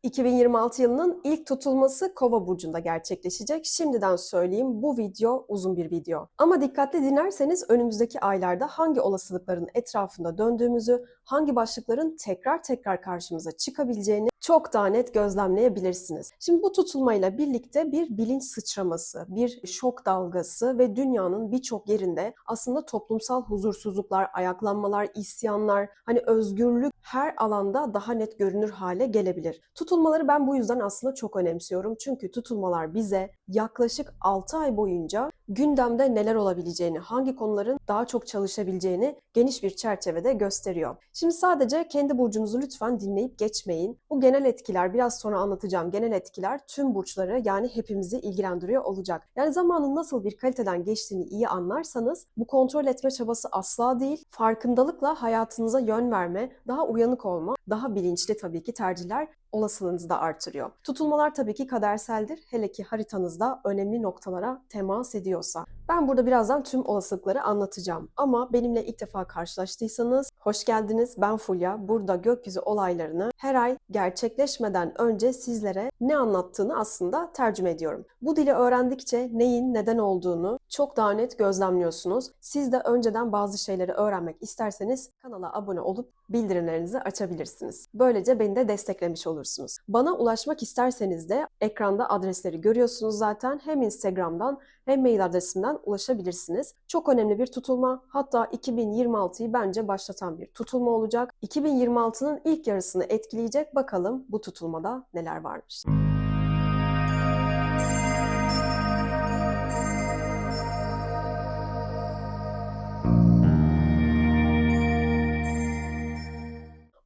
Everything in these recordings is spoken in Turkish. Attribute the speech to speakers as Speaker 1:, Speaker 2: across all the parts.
Speaker 1: 2026 yılının ilk tutulması Kova burcunda gerçekleşecek. Şimdiden söyleyeyim, bu video uzun bir video. Ama dikkatli dinlerseniz önümüzdeki aylarda hangi olasılıkların etrafında döndüğümüzü, hangi başlıkların tekrar tekrar karşımıza çıkabileceğini çok daha net gözlemleyebilirsiniz. Şimdi bu tutulmayla birlikte bir bilinç sıçraması, bir şok dalgası ve dünyanın birçok yerinde aslında toplumsal huzursuzluklar, ayaklanmalar, isyanlar, hani özgürlük her alanda daha net görünür hale gelebilir. Tutulmaları ben bu yüzden aslında çok önemsiyorum. Çünkü tutulmalar bize yaklaşık 6 ay boyunca gündemde neler olabileceğini, hangi konuların daha çok çalışabileceğini geniş bir çerçevede gösteriyor. Şimdi sadece kendi burcunuzu lütfen dinleyip geçmeyin. Bu genel etkiler, biraz sonra anlatacağım genel etkiler tüm burçları, yani hepimizi ilgilendiriyor olacak. Yani zamanın nasıl bir kaliteden geçtiğini iyi anlarsanız bu kontrol etme çabası asla değil, farkındalıkla hayatınıza yön verme, daha uyanık olma, daha bilinçli tabii ki tercihler olasılığınızı da artırıyor. Tutulmalar tabii ki kaderseldir. Hele ki haritanızda önemli noktalara temas ediyorsa. Ben burada birazdan tüm olasılıkları anlatacağım. Ama benimle ilk defa karşılaştıysanız hoş geldiniz. Ben Fulya. Burada gökyüzü olaylarını her ay gerçekleşmeden önce sizlere ne anlattığını aslında tercüme ediyorum. Bu dili öğrendikçe neyin neden olduğunu çok daha net gözlemliyorsunuz. Siz de önceden bazı şeyleri öğrenmek isterseniz kanala abone olup bildirimlerinizi açabilirsiniz. Böylece beni de desteklemiş olursunuz. Bana ulaşmak isterseniz de ekranda adresleri görüyorsunuz zaten. Hem Instagram'dan hem mail adresimden ulaşabilirsiniz. Çok önemli bir tutulma. Hatta 2026'yı bence başlatan bir tutulma olacak. 2026'nın ilk yarısını etkileyecek. Bakalım bu tutulmada neler varmış.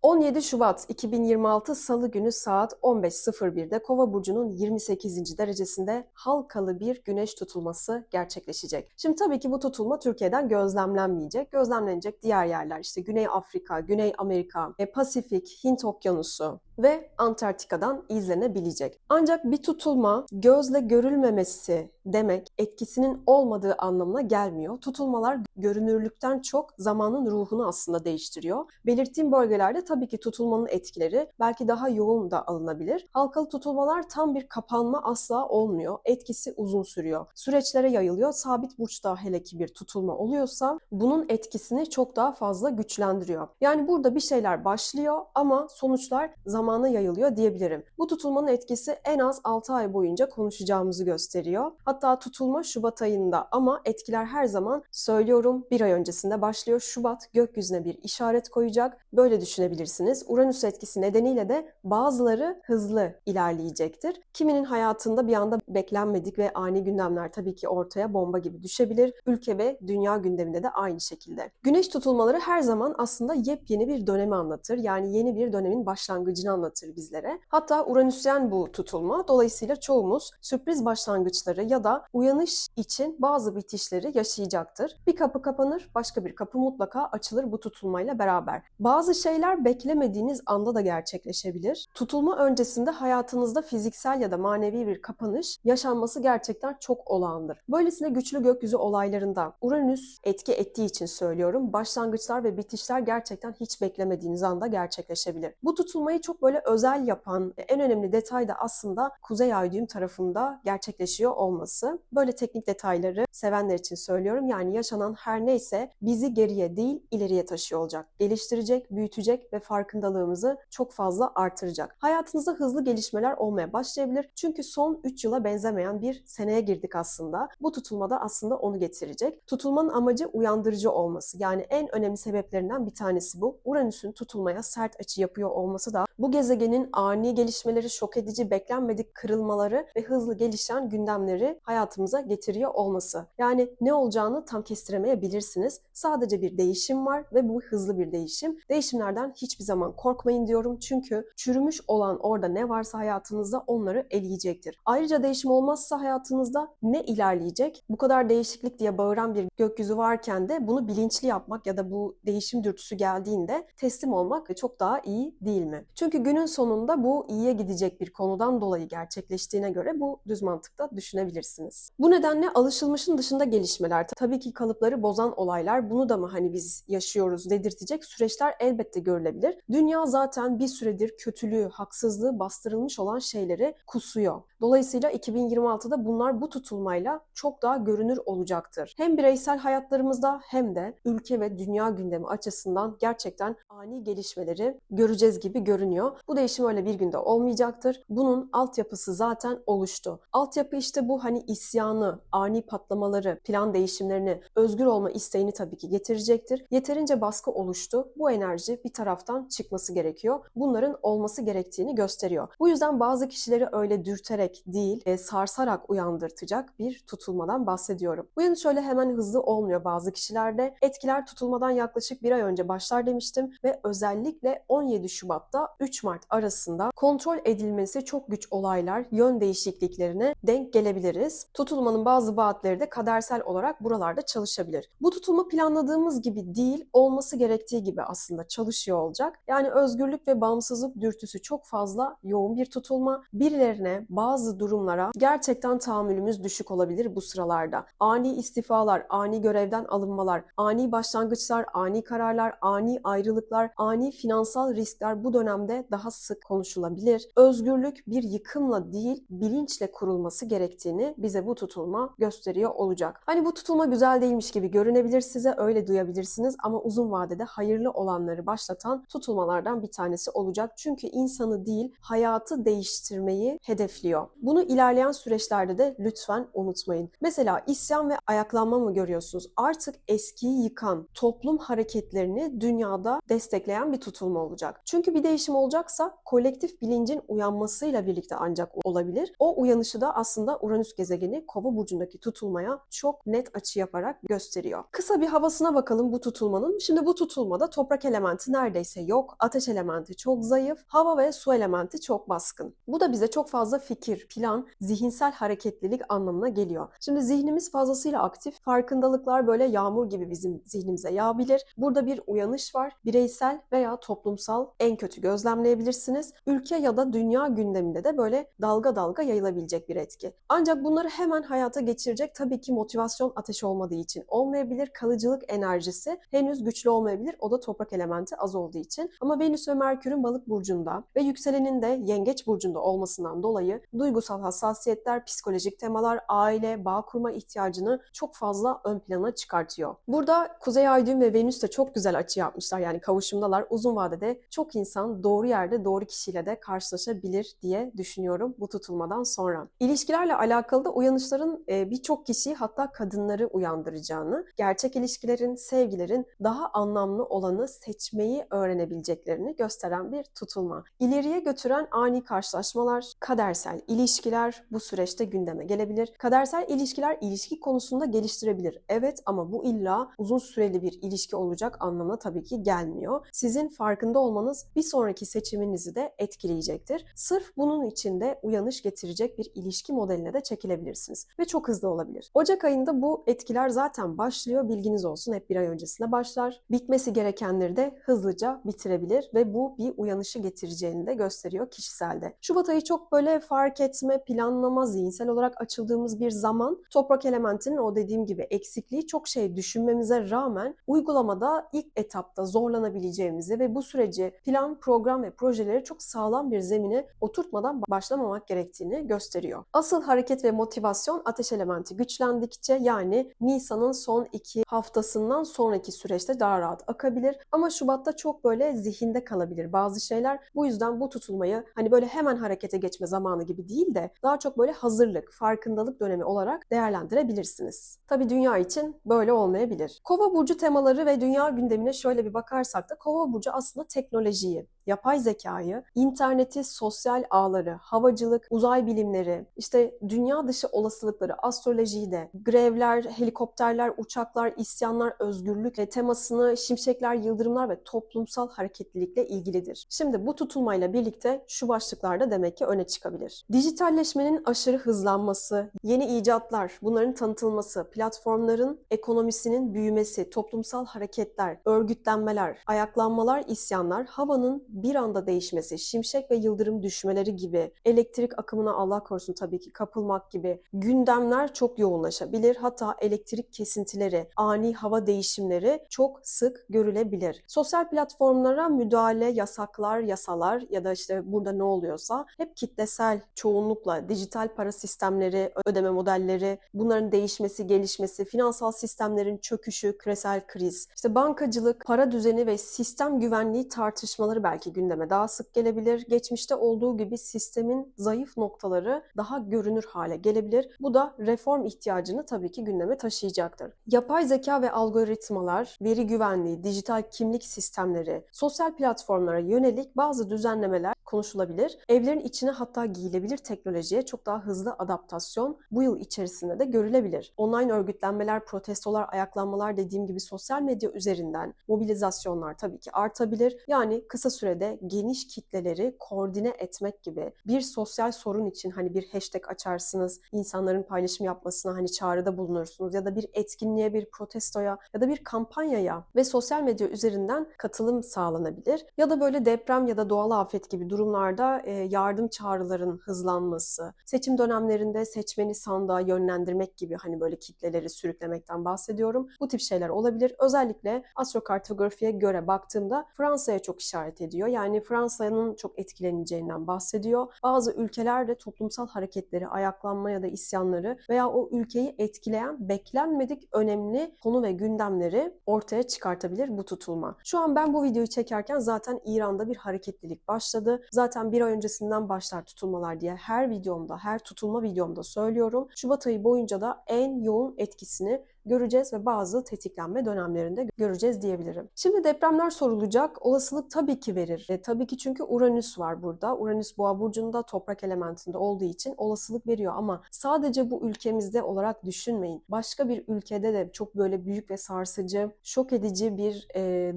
Speaker 1: 17 Şubat 2026 Salı günü saat 15.01'de Kova burcunun 28. derecesinde halkalı bir güneş tutulması gerçekleşecek. Şimdi tabii ki bu tutulma Türkiye'den gözlemlenmeyecek. Gözlemlenecek diğer yerler işte Güney Afrika, Güney Amerika, Pasifik, Hint Okyanusu ve Antarktika'dan izlenebilecek. Ancak bir tutulma gözle görülmemesi demek etkisinin olmadığı anlamına gelmiyor. Tutulmalar görünürlükten çok zamanın ruhunu aslında değiştiriyor. Belirttiğim bölgelerde tabii ki tutulmanın etkileri belki daha yoğun da alınabilir. Halkalı tutulmalar tam bir kapanma asla olmuyor. Etkisi uzun sürüyor. Süreçlere yayılıyor. Sabit burçta hele ki bir tutulma oluyorsa bunun etkisini çok daha fazla güçlendiriyor. Yani burada bir şeyler başlıyor ama sonuçlar zamana yayılıyor diyebilirim. Bu tutulmanın etkisi en az 6 ay boyunca konuşacağımızı gösteriyor. Hatta tutulma Şubat ayında ama etkiler her zaman söylüyorum bir ay öncesinde başlıyor. Şubat gökyüzüne bir işaret koyacak. Böyle düşünebilirsiniz. Uranüs etkisi nedeniyle de bazıları hızlı ilerleyecektir. Kiminin hayatında bir anda beklenmedik ve ani gündemler tabii ki ortaya bomba gibi düşebilir. Ülke ve dünya gündeminde de aynı şekilde. Güneş tutulmaları her zaman aslında yepyeni bir dönemi anlatır. Yani yeni bir dönemin başlangıcını anlatır bizlere. Hatta Uranüsyen bu tutulma. Dolayısıyla çoğumuz sürpriz başlangıçları ya da uyanış için bazı bitişleri yaşayacaktır. Bir kapı kapanır, başka bir kapı mutlaka açılır bu tutulmayla beraber. Bazı şeyler beklemediğiniz anda da gerçekleşebilir. Tutulma öncesinde hayatınızda fiziksel ya da manevi bir kapanış yaşanması gerçekten çok olağandır. Böylesine güçlü gökyüzü olaylarında Uranüs etki ettiği için söylüyorum. Başlangıçlar ve bitişler gerçekten hiç beklemediğiniz anda gerçekleşebilir. Bu tutulmayı çok böyle özel yapan en önemli detay da aslında Kuzey Ay düğüm tarafında gerçekleşiyor olması. Böyle teknik detayları sevenler için söylüyorum. Yani yaşanan her neyse bizi geriye değil ileriye taşıyor olacak. Geliştirecek, büyütecek ve farkındalığımızı çok fazla artıracak. Hayatınızda hızlı gelişmeler olmaya başlayabilir. Çünkü son 3 yıla benzemeyen bir seneye girdik aslında. Bu tutulmada aslında onu getirecek. Tutulmanın amacı uyandırıcı olması. Yani en önemli sebeplerinden bir tanesi bu. Uranüs'ün tutulmaya sert açı yapıyor olması da bu gezegenin ani gelişmeleri, şok edici, beklenmedik kırılmaları ve hızlı gelişen gündemleri hayatımıza getiriyor olması. Yani ne olacağını tam kestiremeyebilirsiniz. Sadece bir değişim var ve bu hızlı bir değişim. Değişimlerden hiçbir zaman korkmayın diyorum. Çünkü çürümüş olan orada ne varsa hayatınızda onları eleyecektir. Ayrıca değişim olmazsa hayatınızda ne ilerleyecek? Bu kadar değişiklik diye bağıran bir gökyüzü varken de bunu bilinçli yapmak ya da bu değişim dürtüsü geldiğinde teslim olmak çok daha iyi değil mi? Çünkü günün sonunda bu iyiye gidecek bir konudan dolayı gerçekleştiğine göre bu düz mantıkta düşünebilirsiniz. Bu nedenle alışılmışın dışında gelişmeler, tabii ki kalıpları bozan olaylar, bunu da mı hani biz yaşıyoruz dedirtecek süreçler elbette görülebilir. Dünya zaten bir süredir kötülüğü, haksızlığı bastırılmış olan şeyleri kusuyor. Dolayısıyla 2026'da bunlar bu tutulmayla çok daha görünür olacaktır. Hem bireysel hayatlarımızda hem de ülke ve dünya gündemi açısından gerçekten ani gelişmeleri göreceğiz gibi görünüyor. Bu değişim öyle bir günde olmayacaktır. Bunun altyapısı zaten oluştu. Altyapı işte bu hani isyanı, ani patlamaları, plan değişimlerini, özgür olma isteğini tabii ki getirecektir. Yeterince baskı oluştu. Bu enerji bir taraftan çıkması gerekiyor. Bunların olması gerektiğini gösteriyor. Bu yüzden bazı kişileri öyle dürterek değil, sarsarak uyandırtacak bir tutulmadan bahsediyorum. Bu yanı şöyle hemen hızlı olmuyor bazı kişilerde. Etkiler tutulmadan yaklaşık bir ay önce başlar demiştim ve özellikle 17 Şubat'ta 3 Mart arasında kontrol edilmesi çok güç olaylar, yön değişikliklerine denk gelebiliriz. Tutulmanın bazı vaatleri de kadersel olarak buralarda çalışabilir. Bu tutulma planladığımız gibi değil, olması gerektiği gibi aslında çalışıyor olacak. Yani özgürlük ve bağımsızlık dürtüsü çok fazla yoğun bir tutulma. Birilerine, bazı durumlara gerçekten tahammülümüz düşük olabilir bu sıralarda. Ani istifalar, ani görevden alınmalar, ani başlangıçlar, ani kararlar, ani ayrılıklar, ani finansal riskler bu dönemde daha sık konuşulabilir. Özgürlük bir yıkımla değil, bilinçle kurulması gerektiğini bize bu tutulma gösteriyor olacak. Hani bu tutulma güzel değilmiş gibi görünebilir size, öyle duyabilirsiniz ama uzun vadede hayırlı olanları başlatan tutulmalardan bir tanesi olacak. Çünkü insanı değil, hayatı değiştirmeyi hedefliyor. Bunu ilerleyen süreçlerde de lütfen unutmayın. Mesela isyan ve ayaklanma mı görüyorsunuz? Artık eskiyi yıkan toplum hareketlerini dünyada destekleyen bir tutulma olacak. Çünkü bir değişim olacaksa kolektif bilincin uyanmasıyla birlikte ancak olabilir. O uyanışı da aslında Uranüs gezegeni Kova burcundaki tutulmaya çok net açı yaparak gösteriyor. Kısa bir havasına bakalım bu tutulmanın. Şimdi bu tutulmada toprak elementi neredeyse yok, ateş elementi çok zayıf, hava ve su elementi çok baskın. Bu da bize çok fazla fikir, plan, zihinsel hareketlilik anlamına geliyor. Şimdi zihnimiz fazlasıyla aktif, farkındalıklar böyle yağmur gibi bizim zihnimize yağabilir. Burada bir uyanış var, bireysel veya toplumsal, en kötü gözlemleyebilirsiniz. Ülke ya da dünya gündeminde de böyle dalga dalga yayılabilecek bir etki. Ancak bunları hemen hayata geçirecek tabii ki motivasyon ateşi olmadığı için olmayabilir. Kalıcılık enerjisi henüz güçlü olmayabilir. O da toprak elementi az olduğu için. Ama Venüs ve Merkür'ün Balık burcunda ve yükselenin de Yengeç burcunda olmasından dolayı duygusal hassasiyetler, psikolojik temalar, aile, bağ kurma ihtiyacını çok fazla ön plana çıkartıyor. Burada Kuzey Ay düğüm ve Venüs de çok güzel açı yapmışlar. Yani kavuşumdalar. Uzun vadede çok insan doğru yerde doğru kişiyle de karşılaşabilir diye düşünüyorum bu tutulmadan sonra. İlişkilerle alakalı da uyanışların birçok kişiyi, hatta kadınları uyandıracağını, gerçek ilişkilerin, sevgilerin daha anlamlı olanı seçmeyi öğrenebileceklerini gösteren bir tutulma. İleriye götüren ani karşılaşmalar, kadersel ilişkiler bu süreçte gündeme gelebilir. Kadersel ilişkiler ilişki konusunda geliştirebilir. Evet, ama bu illa uzun süreli bir ilişki olacak anlamına tabii ki gelmiyor. Sizin farkında olmanız bir sonraki seçiminizi de etkileyecektir. Sırf bunun için de uyanış getirecek bir ilişki modeline de çekilebilirsiniz. Ve çok hızlı olabilir. Ocak ayında bu etkiler zaten başlıyor. Bilginiz olsun, hep bir ay öncesine başlar. Bitmesi gerekenleri de hızlıca bitirebilir ve bu bir uyanışı getireceğini de gösteriyor kişiselde. Şubat ayı çok böyle fark etme, planlama, zihinsel olarak açıldığımız bir zaman. Toprak elementinin o dediğim gibi eksikliği, çok şey düşünmemize rağmen uygulamada ilk etapta zorlanabileceğimizi ve bu süreci plan, program ve projeleri çok sağlam bir zemine oturtmadan başlamamak gerektiğini gösteriyor. Asıl hareket ve motivasyon ateş elementi güçlendikçe, yani Nisan'ın son 2 haftasından sonraki süreçte daha rahat akabilir. Ama Şubat'ta çok böyle zihinde kalabilir bazı şeyler. Bu yüzden bu tutulmayı hani böyle hemen harekete geçme zamanı gibi değil de daha çok böyle hazırlık, farkındalık dönemi olarak değerlendirebilirsiniz. Tabii dünya için böyle olmayabilir. Kova burcu temaları ve dünya gündemine şöyle bir bakarsak da Kova burcu aslında teknolojiyi, yapay zekayı, interneti, sosyal ağları, havacılık, uzay bilimleri, işte dünya dışı olasılıkları, astrolojiyi de, grevler, helikopterler, uçaklar, isyanlar, özgürlük temasını, şimşekler, yıldırımlar ve toplumsal hareketlilikle ilgilidir. Şimdi bu tutulmayla birlikte şu başlıklarda demek ki öne çıkabilir. Dijitalleşmenin aşırı hızlanması, yeni icatlar, bunların tanıtılması, platformların ekonomisinin büyümesi, toplumsal hareketler, örgütlenmeler, ayaklanmalar, isyanlar, havanın bir anda değişmesi, şimşek ve yıldırım düşmeleri gibi, elektrik akımına Allah korusun tabii ki kapılmak gibi gündemler çok yoğunlaşabilir. Hatta elektrik kesintileri, ani hava değişimleri çok sık görülebilir. Sosyal platformlara müdahale, yasaklar, yasalar ya da işte burada ne oluyorsa hep kitlesel, çoğunlukla dijital para sistemleri, ödeme modelleri, bunların değişmesi, gelişmesi, finansal sistemlerin çöküşü, küresel kriz, işte bankacılık, para düzeni ve sistem güvenliği tartışmaları belki gündeme daha sık gelebilir. Geçmişte olduğu gibi sistemin zayıf noktaları daha görünür hale gelebilir. Bu da reform ihtiyacını tabii ki gündeme taşıyacaktır. Yapay zeka ve algoritmalar, veri güvenliği, dijital kimlik sistemleri, sosyal platformlara yönelik bazı düzenlemeler konuşulabilir. Evlerin içine hatta giyilebilir teknolojiye çok daha hızlı adaptasyon bu yıl içerisinde de görülebilir. Online örgütlenmeler, protestolar, ayaklanmalar dediğim gibi sosyal medya üzerinden mobilizasyonlar tabii ki artabilir. Yani kısa sürede geniş kitleleri koordine etmek gibi bir sosyal sorun için hani bir hashtag açarsınız, insanların paylaşım yapmasına hani çağrıda bulunursunuz ya da bir etkinliğe, bir protestoya ya da bir kampanyaya ve sosyal medya üzerinden katılım sağlanabilir. Ya da böyle deprem ya da doğal afet gibi durumlarda yardım çağrıların hızlanması, seçim dönemlerinde seçmeni sandığa yönlendirmek gibi hani böyle kitleleri sürüklemekten bahsediyorum. Bu tip şeyler olabilir. Özellikle astrokartografiye göre baktığımda Fransa'ya çok işaret ediyor. Yani Fransa'nın çok etkileneceğinden bahsediyor. Bazı ülkeler de toplumsal hareketleri, ayaklanma ya da isyanları veya o ülkeyi etkileyen beklenmedik önemli konu ve gündemleri ortaya çıkartabilir bu tutulma. Şu an ben bu videoyu çekerken zaten İran'da bir hareketlilik başladı. Zaten bir ay öncesinden başlar tutulmalar diye her videomda, her tutulma videomda söylüyorum. Şubat ayı boyunca da en yoğun etkisini göreceğiz ve bazı tetiklenme dönemlerinde göreceğiz diyebilirim. Şimdi depremler sorulacak. Olasılık tabii ki verir. Tabii ki çünkü Uranüs var burada. Uranüs Boğa burcunda toprak elementinde olduğu için olasılık veriyor ama sadece bu ülkemizde olarak düşünmeyin. Başka bir ülkede de çok böyle büyük ve sarsıcı, şok edici bir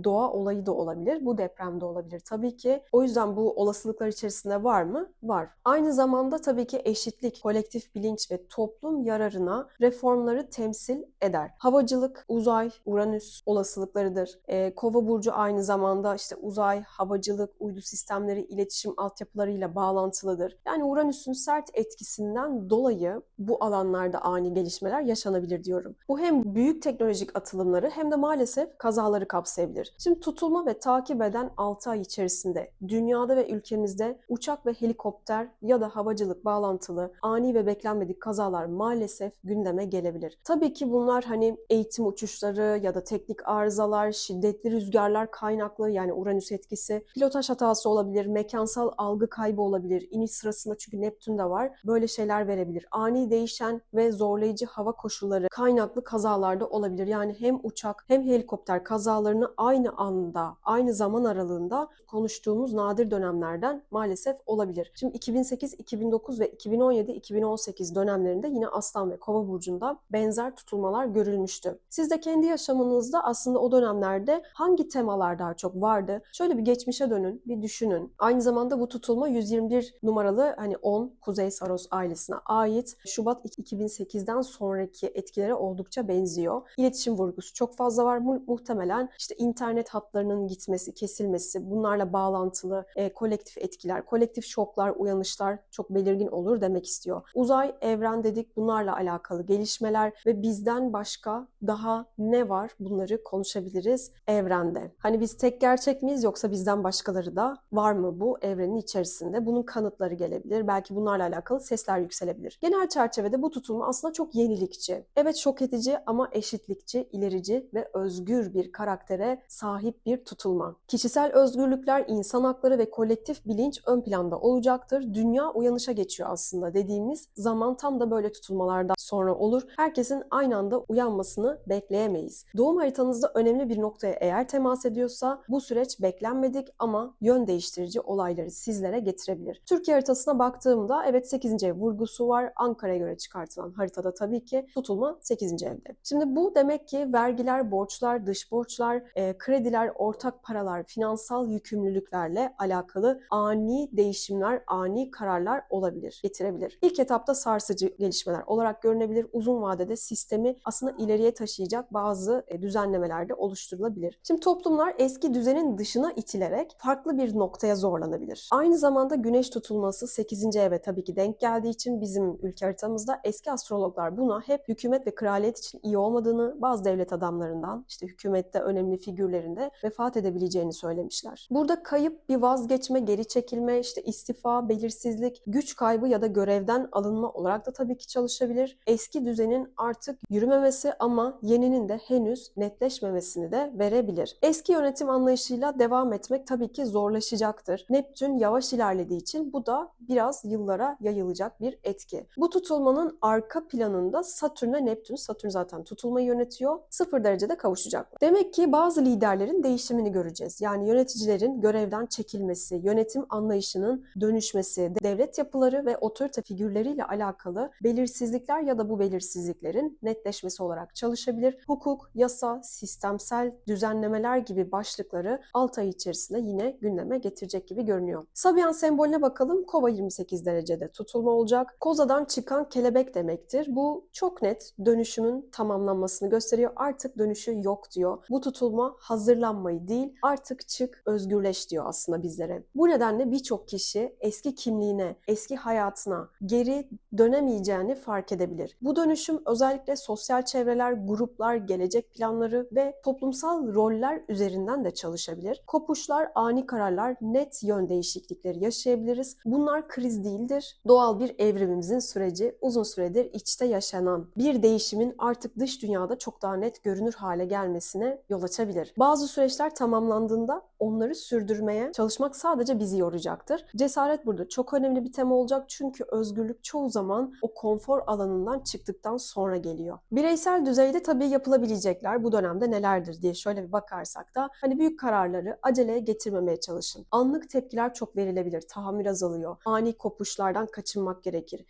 Speaker 1: doğa olayı da olabilir. Bu depremde olabilir tabii ki. O yüzden bu olasılıklar içerisinde var mı? Var. Aynı zamanda tabii ki eşitlik, kolektif bilinç ve toplum yararına reformları temsil eder. Havacılık, uzay, Uranüs olasılıklarıdır. Kova burcu aynı zamanda işte uzay, havacılık, uydu sistemleri, iletişim altyapılarıyla bağlantılıdır. Yani Uranüs'ün sert etkisinden dolayı bu alanlarda ani gelişmeler yaşanabilir diyorum. Bu hem büyük teknolojik atılımları hem de maalesef kazaları kapsayabilir. Şimdi tutulma ve takip eden 6 ay içerisinde dünyada ve ülkemizde uçak ve helikopter ya da havacılık bağlantılı ani ve beklenmedik kazalar maalesef gündeme gelebilir. Tabii ki bunlar hani eğitim uçuşları ya da teknik arızalar, şiddetli rüzgarlar kaynaklı yani Uranüs etkisi, pilotaj hatası olabilir, mekansal algı kaybı olabilir, iniş sırasında çünkü Neptün de var, böyle şeyler verebilir. Ani değişen ve zorlayıcı hava koşulları kaynaklı kazalarda olabilir. Yani hem uçak hem helikopter kazalarını aynı anda, aynı zaman aralığında konuştuğumuz nadir dönemlerden maalesef olabilir. Şimdi 2008, 2009 ve 2017-2018 dönemlerinde yine Aslan ve Kova burcunda benzer tutulmalar görülmüştü. Siz de kendi yaşamınızda aslında o dönemlerde hangi temalar daha çok vardı? Şöyle bir geçmişe dönün, bir düşünün. Aynı zamanda bu tutulma 121 numaralı hani 10 Kuzey Saros ailesine ait Şubat 2008'den sonraki etkilere oldukça benziyor. İletişim vurgusu çok fazla var. Muhtemelen işte internet hatlarının gitmesi, kesilmesi, bunlarla bağlantılı kolektif etkiler, kolektif şoklar, uyanışlar çok belirgin olur demek istiyor. Uzay, evren dedik, bunlarla alakalı gelişmeler ve bizden başka daha ne var? Bunları konuşabiliriz evrende. Hani biz tek gerçek miyiz yoksa bizden başkaları da var mı bu evrenin içerisinde? Bunun kanıtları gelebilir. Belki bunlarla alakalı sesler yükselebilir. Genel çerçevede bu tutulma aslında çok yenilikçi. Evet şok edici ama eşitlikçi, ilerici ve özgür bir karaktere sahip bir tutulma. Kişisel özgürlükler, insan hakları ve kolektif bilinç ön planda olacaktır. Dünya uyanışa geçiyor aslında dediğimiz zaman tam da böyle tutulmalardan sonra olur. Herkesin aynı anda uyanmasını bekleyemeyiz. Doğum haritanızda önemli bir noktaya eğer temas ediyorsa bu süreç beklenmedik ama yön değiştirici olayları sizlere getirebilir. Türkiye haritasına baktığımda evet 8. ev vurgusu var. Ankara'ya göre çıkartılan haritada tabii ki tutulma 8. evde. Şimdi bu demek ki vergiler, borçlar, dış borçlar, krediler, ortak paralar, finansal yükümlülüklerle alakalı ani değişimler, ani kararlar olabilir, getirebilir. İlk etapta sarsıcı gelişmeler olarak görünebilir. Uzun vadede sistemi aslında aslında ileriye taşıyacak bazı düzenlemeler de oluşturulabilir. Şimdi toplumlar eski düzenin dışına itilerek farklı bir noktaya zorlanabilir. Aynı zamanda güneş tutulması 8. eve tabii ki denk geldiği için bizim ülke haritamızda eski astrologlar buna hep hükümet ve kraliyet için iyi olmadığını, bazı devlet adamlarından, işte hükümette önemli figürlerinde vefat edebileceğini söylemişler. Burada kayıp, bir vazgeçme, geri çekilme, işte istifa, belirsizlik, güç kaybı ya da görevden alınma olarak da tabii ki çalışabilir. Eski düzenin artık yürümemesi ama yeninin de henüz netleşmemesini de verebilir. Eski yönetim anlayışıyla devam etmek tabii ki zorlaşacaktır. Neptün yavaş ilerlediği için bu da biraz yıllara yayılacak bir etki. Bu tutulmanın arka planında Satürn ve Neptün, Satürn zaten tutulmayı yönetiyor, 0 derecede kavuşacaklar. Demek ki bazı liderlerin değişimini göreceğiz. Yani yöneticilerin görevden çekilmesi, yönetim anlayışının dönüşmesi, devlet yapıları ve otorite figürleriyle alakalı belirsizlikler ya da bu belirsizliklerin netleşmesi olarak çalışabilir. Hukuk, yasa, sistemsel düzenlemeler gibi başlıkları 6 ay içerisinde yine gündeme getirecek gibi görünüyor. Sabian sembolüne bakalım. Kova 28 derecede tutulma olacak. Koza'dan çıkan kelebek demektir. Bu çok net dönüşümün tamamlanmasını gösteriyor. Artık dönüşü yok diyor. Bu tutulma hazırlanmayı değil, artık çık, özgürleş diyor aslında bizlere. Bu nedenle birçok kişi eski kimliğine, eski hayatına geri dönemeyeceğini fark edebilir. Bu dönüşüm özellikle sosyal çevreler, gruplar, gelecek planları ve toplumsal roller üzerinden de çalışabilir. Kopuşlar, ani kararlar, net yön değişiklikleri yaşayabiliriz. Bunlar kriz değildir. Doğal bir evrimimizin süreci, uzun süredir içte yaşanan bir değişimin artık dış dünyada çok daha net görünür hale gelmesine yol açabilir. Bazı süreçler tamamlandığında onları sürdürmeye çalışmak sadece bizi yoracaktır. Cesaret burada çok önemli bir tema olacak çünkü özgürlük çoğu zaman o konfor alanından çıktıktan sonra geliyor. Bireysel düzeyde tabii yapılabilecekler bu dönemde nelerdir diye şöyle bir bakarsak da hani büyük kararları aceleye getirmemeye çalışın. Anlık tepkiler çok verilebilir, tahammül azalıyor. Ani kopuşlardan kaçınmak gerekir.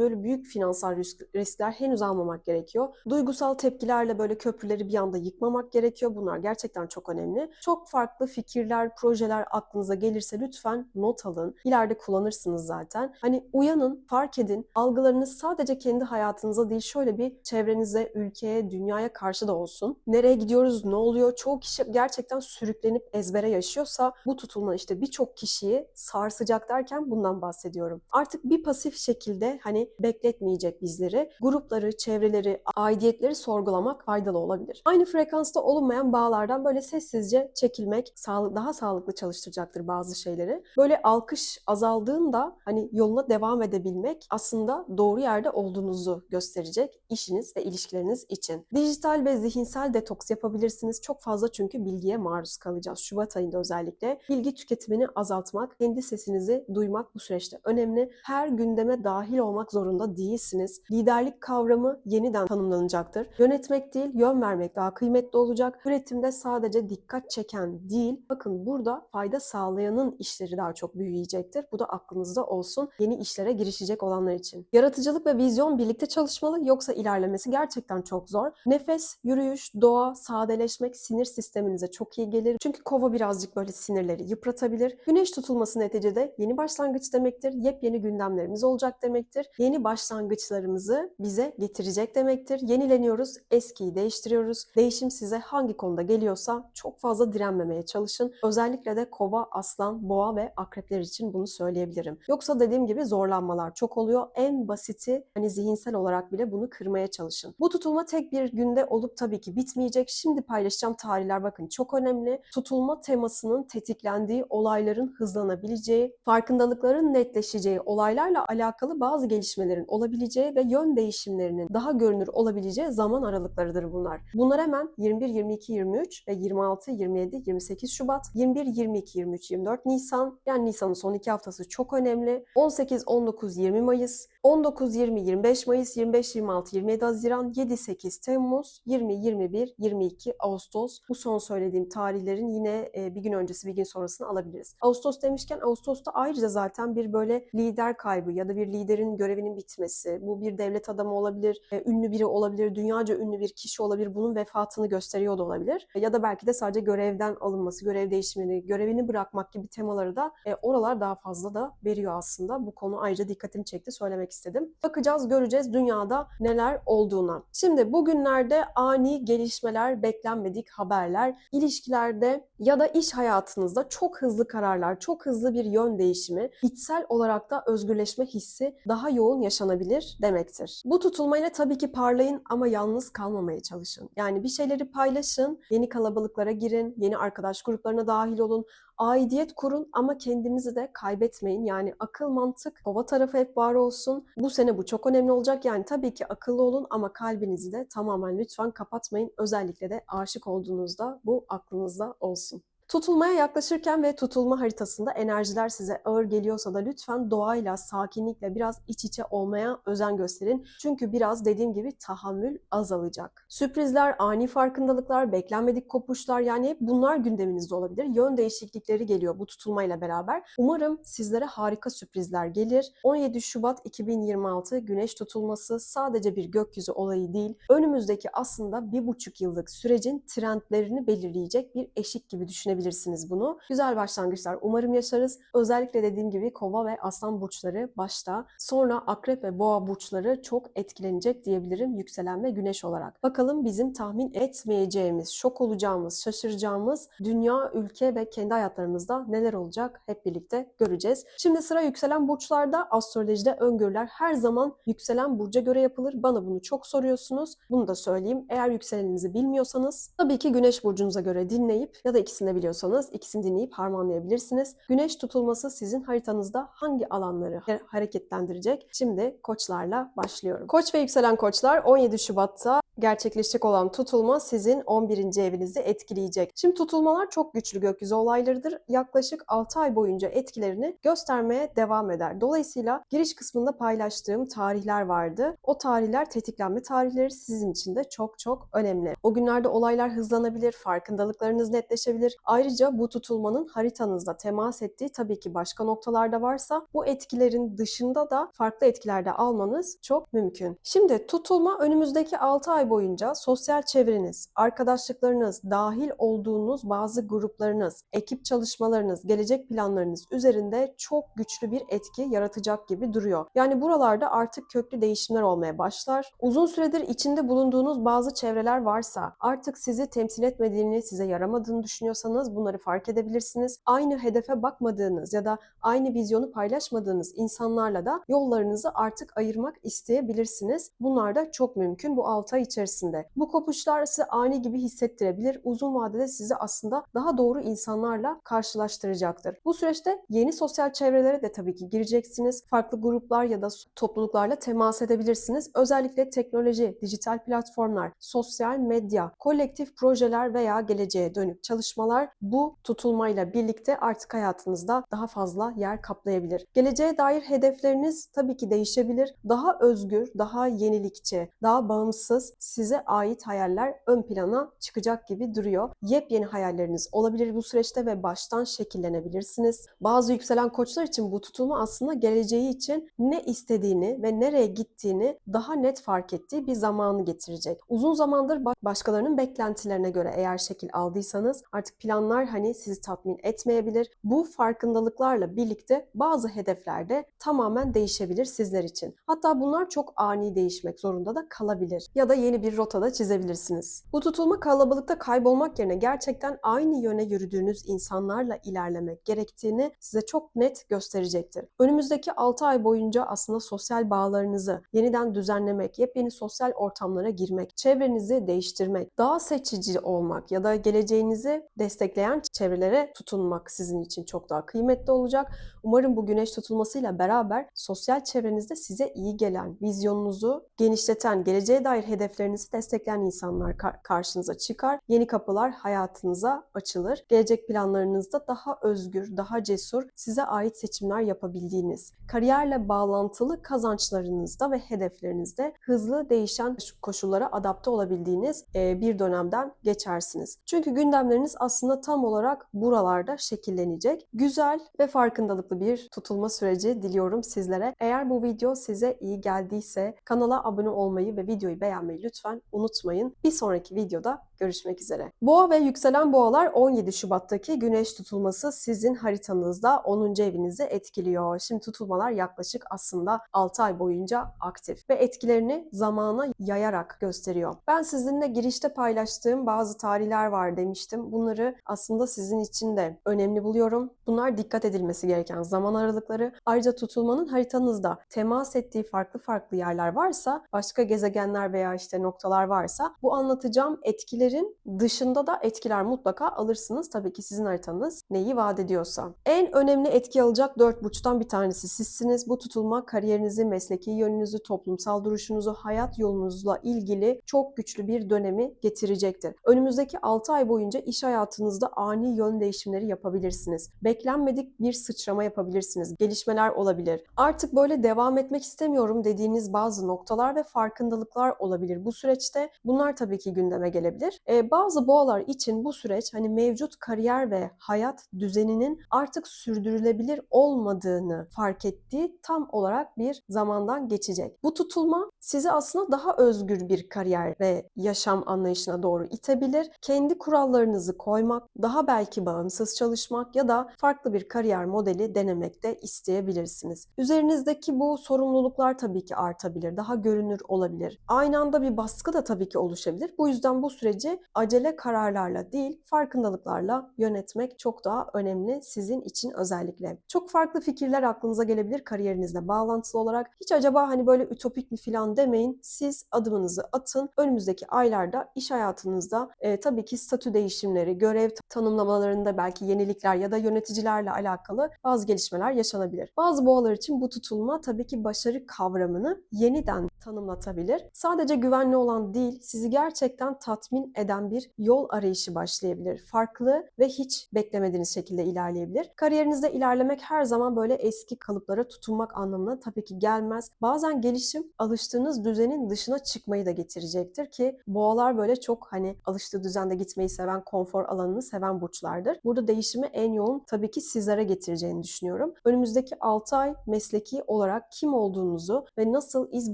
Speaker 1: Böyle büyük finansal riskler henüz almamak gerekiyor. Duygusal tepkilerle böyle köprüleri bir anda yıkmamak gerekiyor. Bunlar gerçekten çok önemli. Çok farklı fikirler, projeler aklınıza gelirse lütfen not alın. İleride kullanırsınız zaten. Hani uyanın, fark edin. Algılarınız sadece kendi hayatınıza değil şöyle bir çevrenize, ülkeye, dünyaya karşı da olsun. Nereye gidiyoruz, ne oluyor? Çoğu kişi gerçekten sürüklenip ezbere yaşıyorsa bu tutulma işte birçok kişiyi sarsacak derken bundan bahsediyorum. Artık bir pasif şekilde hani bekletmeyecek bizleri. Grupları, çevreleri, aidiyetleri sorgulamak faydalı olabilir. Aynı frekansta olunmayan bağlardan böyle sessizce çekilmek daha sağlıklı çalıştıracaktır bazı şeyleri. Böyle alkış azaldığında hani yoluna devam edebilmek aslında doğru yerde olduğunuzu gösterecek işiniz ve ilişkileriniz için. Dijital ve zihinsel detoks yapabilirsiniz. Çok fazla çünkü bilgiye maruz kalacağız. Şubat ayında özellikle bilgi tüketimini azaltmak, kendi sesinizi duymak bu süreçte önemli. Her gündeme dahil olmak zorunda değilsiniz. Liderlik kavramı yeniden tanımlanacaktır. Yönetmek değil, yön vermek daha kıymetli olacak. Üretimde sadece dikkat çeken değil, bakın burada fayda sağlayanın işleri daha çok büyüyecektir. Bu da aklınızda olsun yeni işlere girişecek olanlar için. Yaratıcılık ve vizyon birlikte çalışmalı yoksa ilerlemesi gerçekten çok zor. Nefes, yürüyüş, doğa, sadeleşmek sinir sisteminize çok iyi gelir. Çünkü kova birazcık böyle sinirleri yıpratabilir. Güneş tutulması neticede yeni başlangıç demektir. Yepyeni gündemlerimiz olacak demektir. Yeni başlangıçlarımızı bize getirecek demektir. Yenileniyoruz, eskiyi değiştiriyoruz. Değişim size hangi konuda geliyorsa çok fazla direnmemeye çalışın. Özellikle de kova, aslan, boğa ve akrepler için bunu söyleyebilirim. Yoksa dediğim gibi zorlanmalar çok oluyor. En basiti hani zihinsel olarak bile bunu kırmaya çalışın. Bu tutulma tek bir günde olup tabii ki bitmeyecek. Şimdi paylaşacağım tarihler bakın çok önemli. Tutulma temasının tetiklendiği, olayların hızlanabileceği, farkındalıkların netleşeceği, olaylarla alakalı bazı gelişmelerin olabileceği ve yön değişimlerinin daha görünür olabileceği zaman aralıklarıdır bunlar. Bunlar hemen 21, 22, 23 ve 26, 27, 28 Şubat, 21, 22, 23, 24 Nisan, yani Nisan'ın son 2 haftası çok önemli. 18, 19, 20 Mayıs, 19, 20, 25 Mayıs, 25, 26, 27 Haziran, 7, 8 Temmuz, 20, 21, 22 Ağustos. Bu son söylediğim tarihlerin yine bir gün öncesi bir gün sonrasını alabiliriz. Ağustos demişken Ağustos'ta ayrıca zaten bir böyle lider kaybı ya da bir liderin görevinin bitmesi, bu bir devlet adamı olabilir, ünlü biri olabilir, dünyaca ünlü bir kişi olabilir, bunun vefatını gösteriyor da olabilir. Ya da belki de sadece görevden alınması, görev değişimini, görevini bırakmak gibi temaları da oralar daha fazla da veriyor aslında. Bu konu ayrıca dikkatimi çekti, söylemek istedim. Bakacağız, göreceğiz dünyada neler olduğuna. Şimdi bugünlerde ani gelişmeler, beklenmedik haberler, ilişkilerde ya da iş hayatınızda çok hızlı kararlar, çok hızlı bir yön değişimi, içsel olarak da özgürleşme hissi daha yoğun yaşanabilir demektir. Bu tutulmayla tabii ki parlayın ama yalnız kalmamaya çalışın. Yani bir şeyleri paylaşın, yeni kalabalıklara girin, yeni arkadaş gruplarına dahil olun, aidiyet kurun ama kendinizi de kaybetmeyin. Yani akıl, mantık, kova tarafı hep var olsun. Bu sene bu çok önemli olacak. Yani tabii ki akıllı olun ama kalbinizi de tamamen lütfen kapatmayın. Özellikle de aşık olduğunuzda bu aklınızda olsun. Tutulmaya yaklaşırken ve tutulma haritasında enerjiler size ağır geliyorsa da lütfen doğayla, sakinlikle biraz iç içe olmaya özen gösterin. Çünkü biraz dediğim gibi tahammül azalacak. Sürprizler, ani farkındalıklar, beklenmedik kopuşlar yani hep bunlar gündeminizde olabilir. Yön değişiklikleri geliyor bu tutulmayla beraber. Umarım sizlere harika sürprizler gelir. 17 Şubat 2026 Güneş tutulması sadece bir gökyüzü olayı değil, önümüzdeki aslında 1,5 yıllık sürecin trendlerini belirleyecek bir eşik gibi düşünebilirsiniz bunu. Güzel başlangıçlar umarım yaşarız. Özellikle dediğim gibi Kova ve Aslan burçları başta, sonra Akrep ve Boğa burçları çok etkilenecek diyebilirim yükselen ve Güneş olarak. Bakalım bizim tahmin etmeyeceğimiz, şok olacağımız, şaşıracağımız dünya, ülke ve kendi hayatlarımızda neler olacak hep birlikte göreceğiz. Şimdi sıra yükselen burçlarda. Astrolojide öngörüler her zaman yükselen burca göre yapılır. Bana bunu çok soruyorsunuz. Bunu da söyleyeyim. Eğer yükseleninizi bilmiyorsanız tabii ki Güneş burcunuza göre dinleyip ya da ikisini de biliyorsanız ikisini dinleyip harmanlayabilirsiniz. Güneş tutulması sizin haritanızda hangi alanları hareketlendirecek? Şimdi koçlarla başlıyorum. Koç ve yükselen koçlar 17 Şubat'ta gerçekleşecek olan tutulma sizin 11. evinizi etkileyecek. Şimdi tutulmalar çok güçlü gökyüzü olaylarıdır. Yaklaşık 6 ay boyunca etkilerini göstermeye devam eder. Dolayısıyla giriş kısmında paylaştığım tarihler vardı. O tarihler tetiklenme tarihleri sizin için de çok çok önemli. O günlerde olaylar hızlanabilir, farkındalıklarınız netleşebilir. Ayrıca bu tutulmanın haritanızda temas ettiği tabii ki başka noktalarda varsa bu etkilerin dışında da farklı etkiler de almanız çok mümkün. Şimdi tutulma önümüzdeki 6 ay boyunca sosyal çevreniz, arkadaşlıklarınız, dahil olduğunuz bazı gruplarınız, ekip çalışmalarınız, gelecek planlarınız üzerinde çok güçlü bir etki yaratacak gibi duruyor. Yani buralarda artık köklü değişimler olmaya başlar. Uzun süredir içinde bulunduğunuz bazı çevreler varsa, artık sizi temsil etmediğini, size yaramadığını düşünüyorsanız bunları fark edebilirsiniz. Aynı hedefe bakmadığınız ya da aynı vizyonu paylaşmadığınız insanlarla da yollarınızı artık ayırmak isteyebilirsiniz. Bunlar da çok mümkün bu 6 ay içerisinde. Bu kopuşlar size ani gibi hissettirebilir. Uzun vadede sizi aslında daha doğru insanlarla karşılaştıracaktır. Bu süreçte yeni sosyal çevrelere de tabii ki gireceksiniz. Farklı gruplar ya da topluluklarla temas edebilirsiniz. Özellikle teknoloji, dijital platformlar, sosyal medya, kolektif projeler veya geleceğe dönük çalışmalar bu tutulmayla birlikte artık hayatınızda daha fazla yer kaplayabilir. Geleceğe dair hedefleriniz tabii ki değişebilir. Daha özgür, daha yenilikçi, daha bağımsız, size ait hayaller ön plana çıkacak gibi duruyor. Yepyeni hayalleriniz olabilir bu süreçte ve baştan şekillenebilirsiniz. Bazı yükselen koçlar için bu tutulma aslında geleceği için ne istediğini ve nereye gittiğini daha net fark ettiği bir zamanı getirecek. Uzun zamandır başkalarının beklentilerine göre eğer şekil aldıysanız artık planlar sizi tatmin etmeyebilir. Bu farkındalıklarla birlikte bazı hedeflerde tamamen değişebilir sizler için. Hatta bunlar çok ani değişmek zorunda da kalabilir. Ya da yeni bir rotada çizebilirsiniz. Bu tutulma kalabalıkta kaybolmak yerine gerçekten aynı yöne yürüdüğünüz insanlarla ilerlemek gerektiğini size çok net gösterecektir. Önümüzdeki 6 ay boyunca aslında sosyal bağlarınızı yeniden düzenlemek, yepyeni sosyal ortamlara girmek, çevrenizi değiştirmek, daha seçici olmak ya da geleceğinizi destekleyen çevrelere tutunmak sizin için çok daha kıymetli olacak. Umarım bu güneş tutulmasıyla beraber sosyal çevrenizde size iyi gelen, vizyonunuzu genişleten, geleceğe dair hedeflerinizi destekleyen insanlar karşınıza çıkar. Yeni kapılar hayatınıza açılır. Gelecek planlarınızda daha özgür, daha cesur, size ait seçimler yapabildiğiniz, kariyerle bağlantılı kazançlarınızda ve hedeflerinizde hızlı değişen koşullara adapte olabildiğiniz bir dönemden geçersiniz. Çünkü gündemleriniz aslında tam olarak buralarda şekillenecek. Güzel ve farkındalıklı bir tutulma süreci diliyorum sizlere. Eğer bu video size iyi geldiyse kanala abone olmayı ve videoyu beğenmeyi lütfen unutmayın. Bir sonraki videoda görüşmek üzere. Görüşmek üzere. Boğa ve yükselen boğalar 17 Şubat'taki güneş tutulması sizin haritanızda 10. evinizi etkiliyor. Şimdi tutulmalar yaklaşık aslında 6 ay boyunca aktif ve etkilerini zamana yayarak gösteriyor. Ben sizinle girişte paylaştığım bazı tarihler var demiştim. Bunları aslında sizin için de önemli buluyorum. Bunlar dikkat edilmesi gereken zaman aralıkları. Ayrıca tutulmanın haritanızda temas ettiği farklı yerler varsa, başka gezegenler veya noktalar varsa bu anlatacağım etkilerin dışında da etkiler mutlaka alırsınız. Tabii ki sizin haritanız neyi vaat ediyorsa. En önemli etki alacak 4 burçtan bir tanesi sizsiniz. Bu tutulma kariyerinizi, mesleki yönünüzü, toplumsal duruşunuzu, hayat yolunuzla ilgili çok güçlü bir dönemi getirecektir. Önümüzdeki 6 ay boyunca iş hayatınızda ani yön değişimleri yapabilirsiniz. Beklenmedik bir sıçrama yapabilirsiniz. Gelişmeler olabilir. Artık böyle devam etmek istemiyorum dediğiniz bazı noktalar ve farkındalıklar olabilir bu süreçte. Bunlar tabii ki gündeme gelebilir. Bazı boğalar için bu süreç mevcut kariyer ve hayat düzeninin artık sürdürülebilir olmadığını fark ettiği tam olarak bir zamandan geçecek. Bu tutulma sizi aslında daha özgür bir kariyer ve yaşam anlayışına doğru itebilir. Kendi kurallarınızı koymak, daha belki bağımsız çalışmak ya da farklı bir kariyer modeli denemek de isteyebilirsiniz. Üzerinizdeki bu sorumluluklar tabii ki artabilir, daha görünür olabilir. Aynı anda bir baskı da tabii ki oluşabilir. Bu yüzden bu süreci acele kararlarla değil, farkındalıklarla yönetmek çok daha önemli sizin için özellikle. Çok farklı fikirler aklınıza gelebilir kariyerinizle bağlantılı olarak. Hiç acaba böyle ütopik mi falan demeyin. Siz adımınızı atın. Önümüzdeki aylarda iş hayatınızda tabii ki statü değişimleri, görev tanımlamalarında belki yenilikler ya da yöneticilerle alakalı bazı gelişmeler yaşanabilir. Bazı boğalar için bu tutulma tabii ki başarı kavramını yeniden tanımlatabilir. Sadece güvenli olan değil, sizi gerçekten tatmin eden bir yol arayışı başlayabilir. Farklı ve hiç beklemediğiniz şekilde ilerleyebilir. Kariyerinizde ilerlemek her zaman böyle eski kalıplara tutunmak anlamına tabii ki gelmez. Bazen gelişim alıştığınız düzenin dışına çıkmayı da getirecektir ki boğalar böyle çok alıştığı düzende gitmeyi seven, konfor alanını seven burçlardır. Burada değişimi en yoğun tabii ki sizlere getireceğini düşünüyorum. Önümüzdeki 6 ay mesleki olarak kim olduğunuzu ve nasıl iz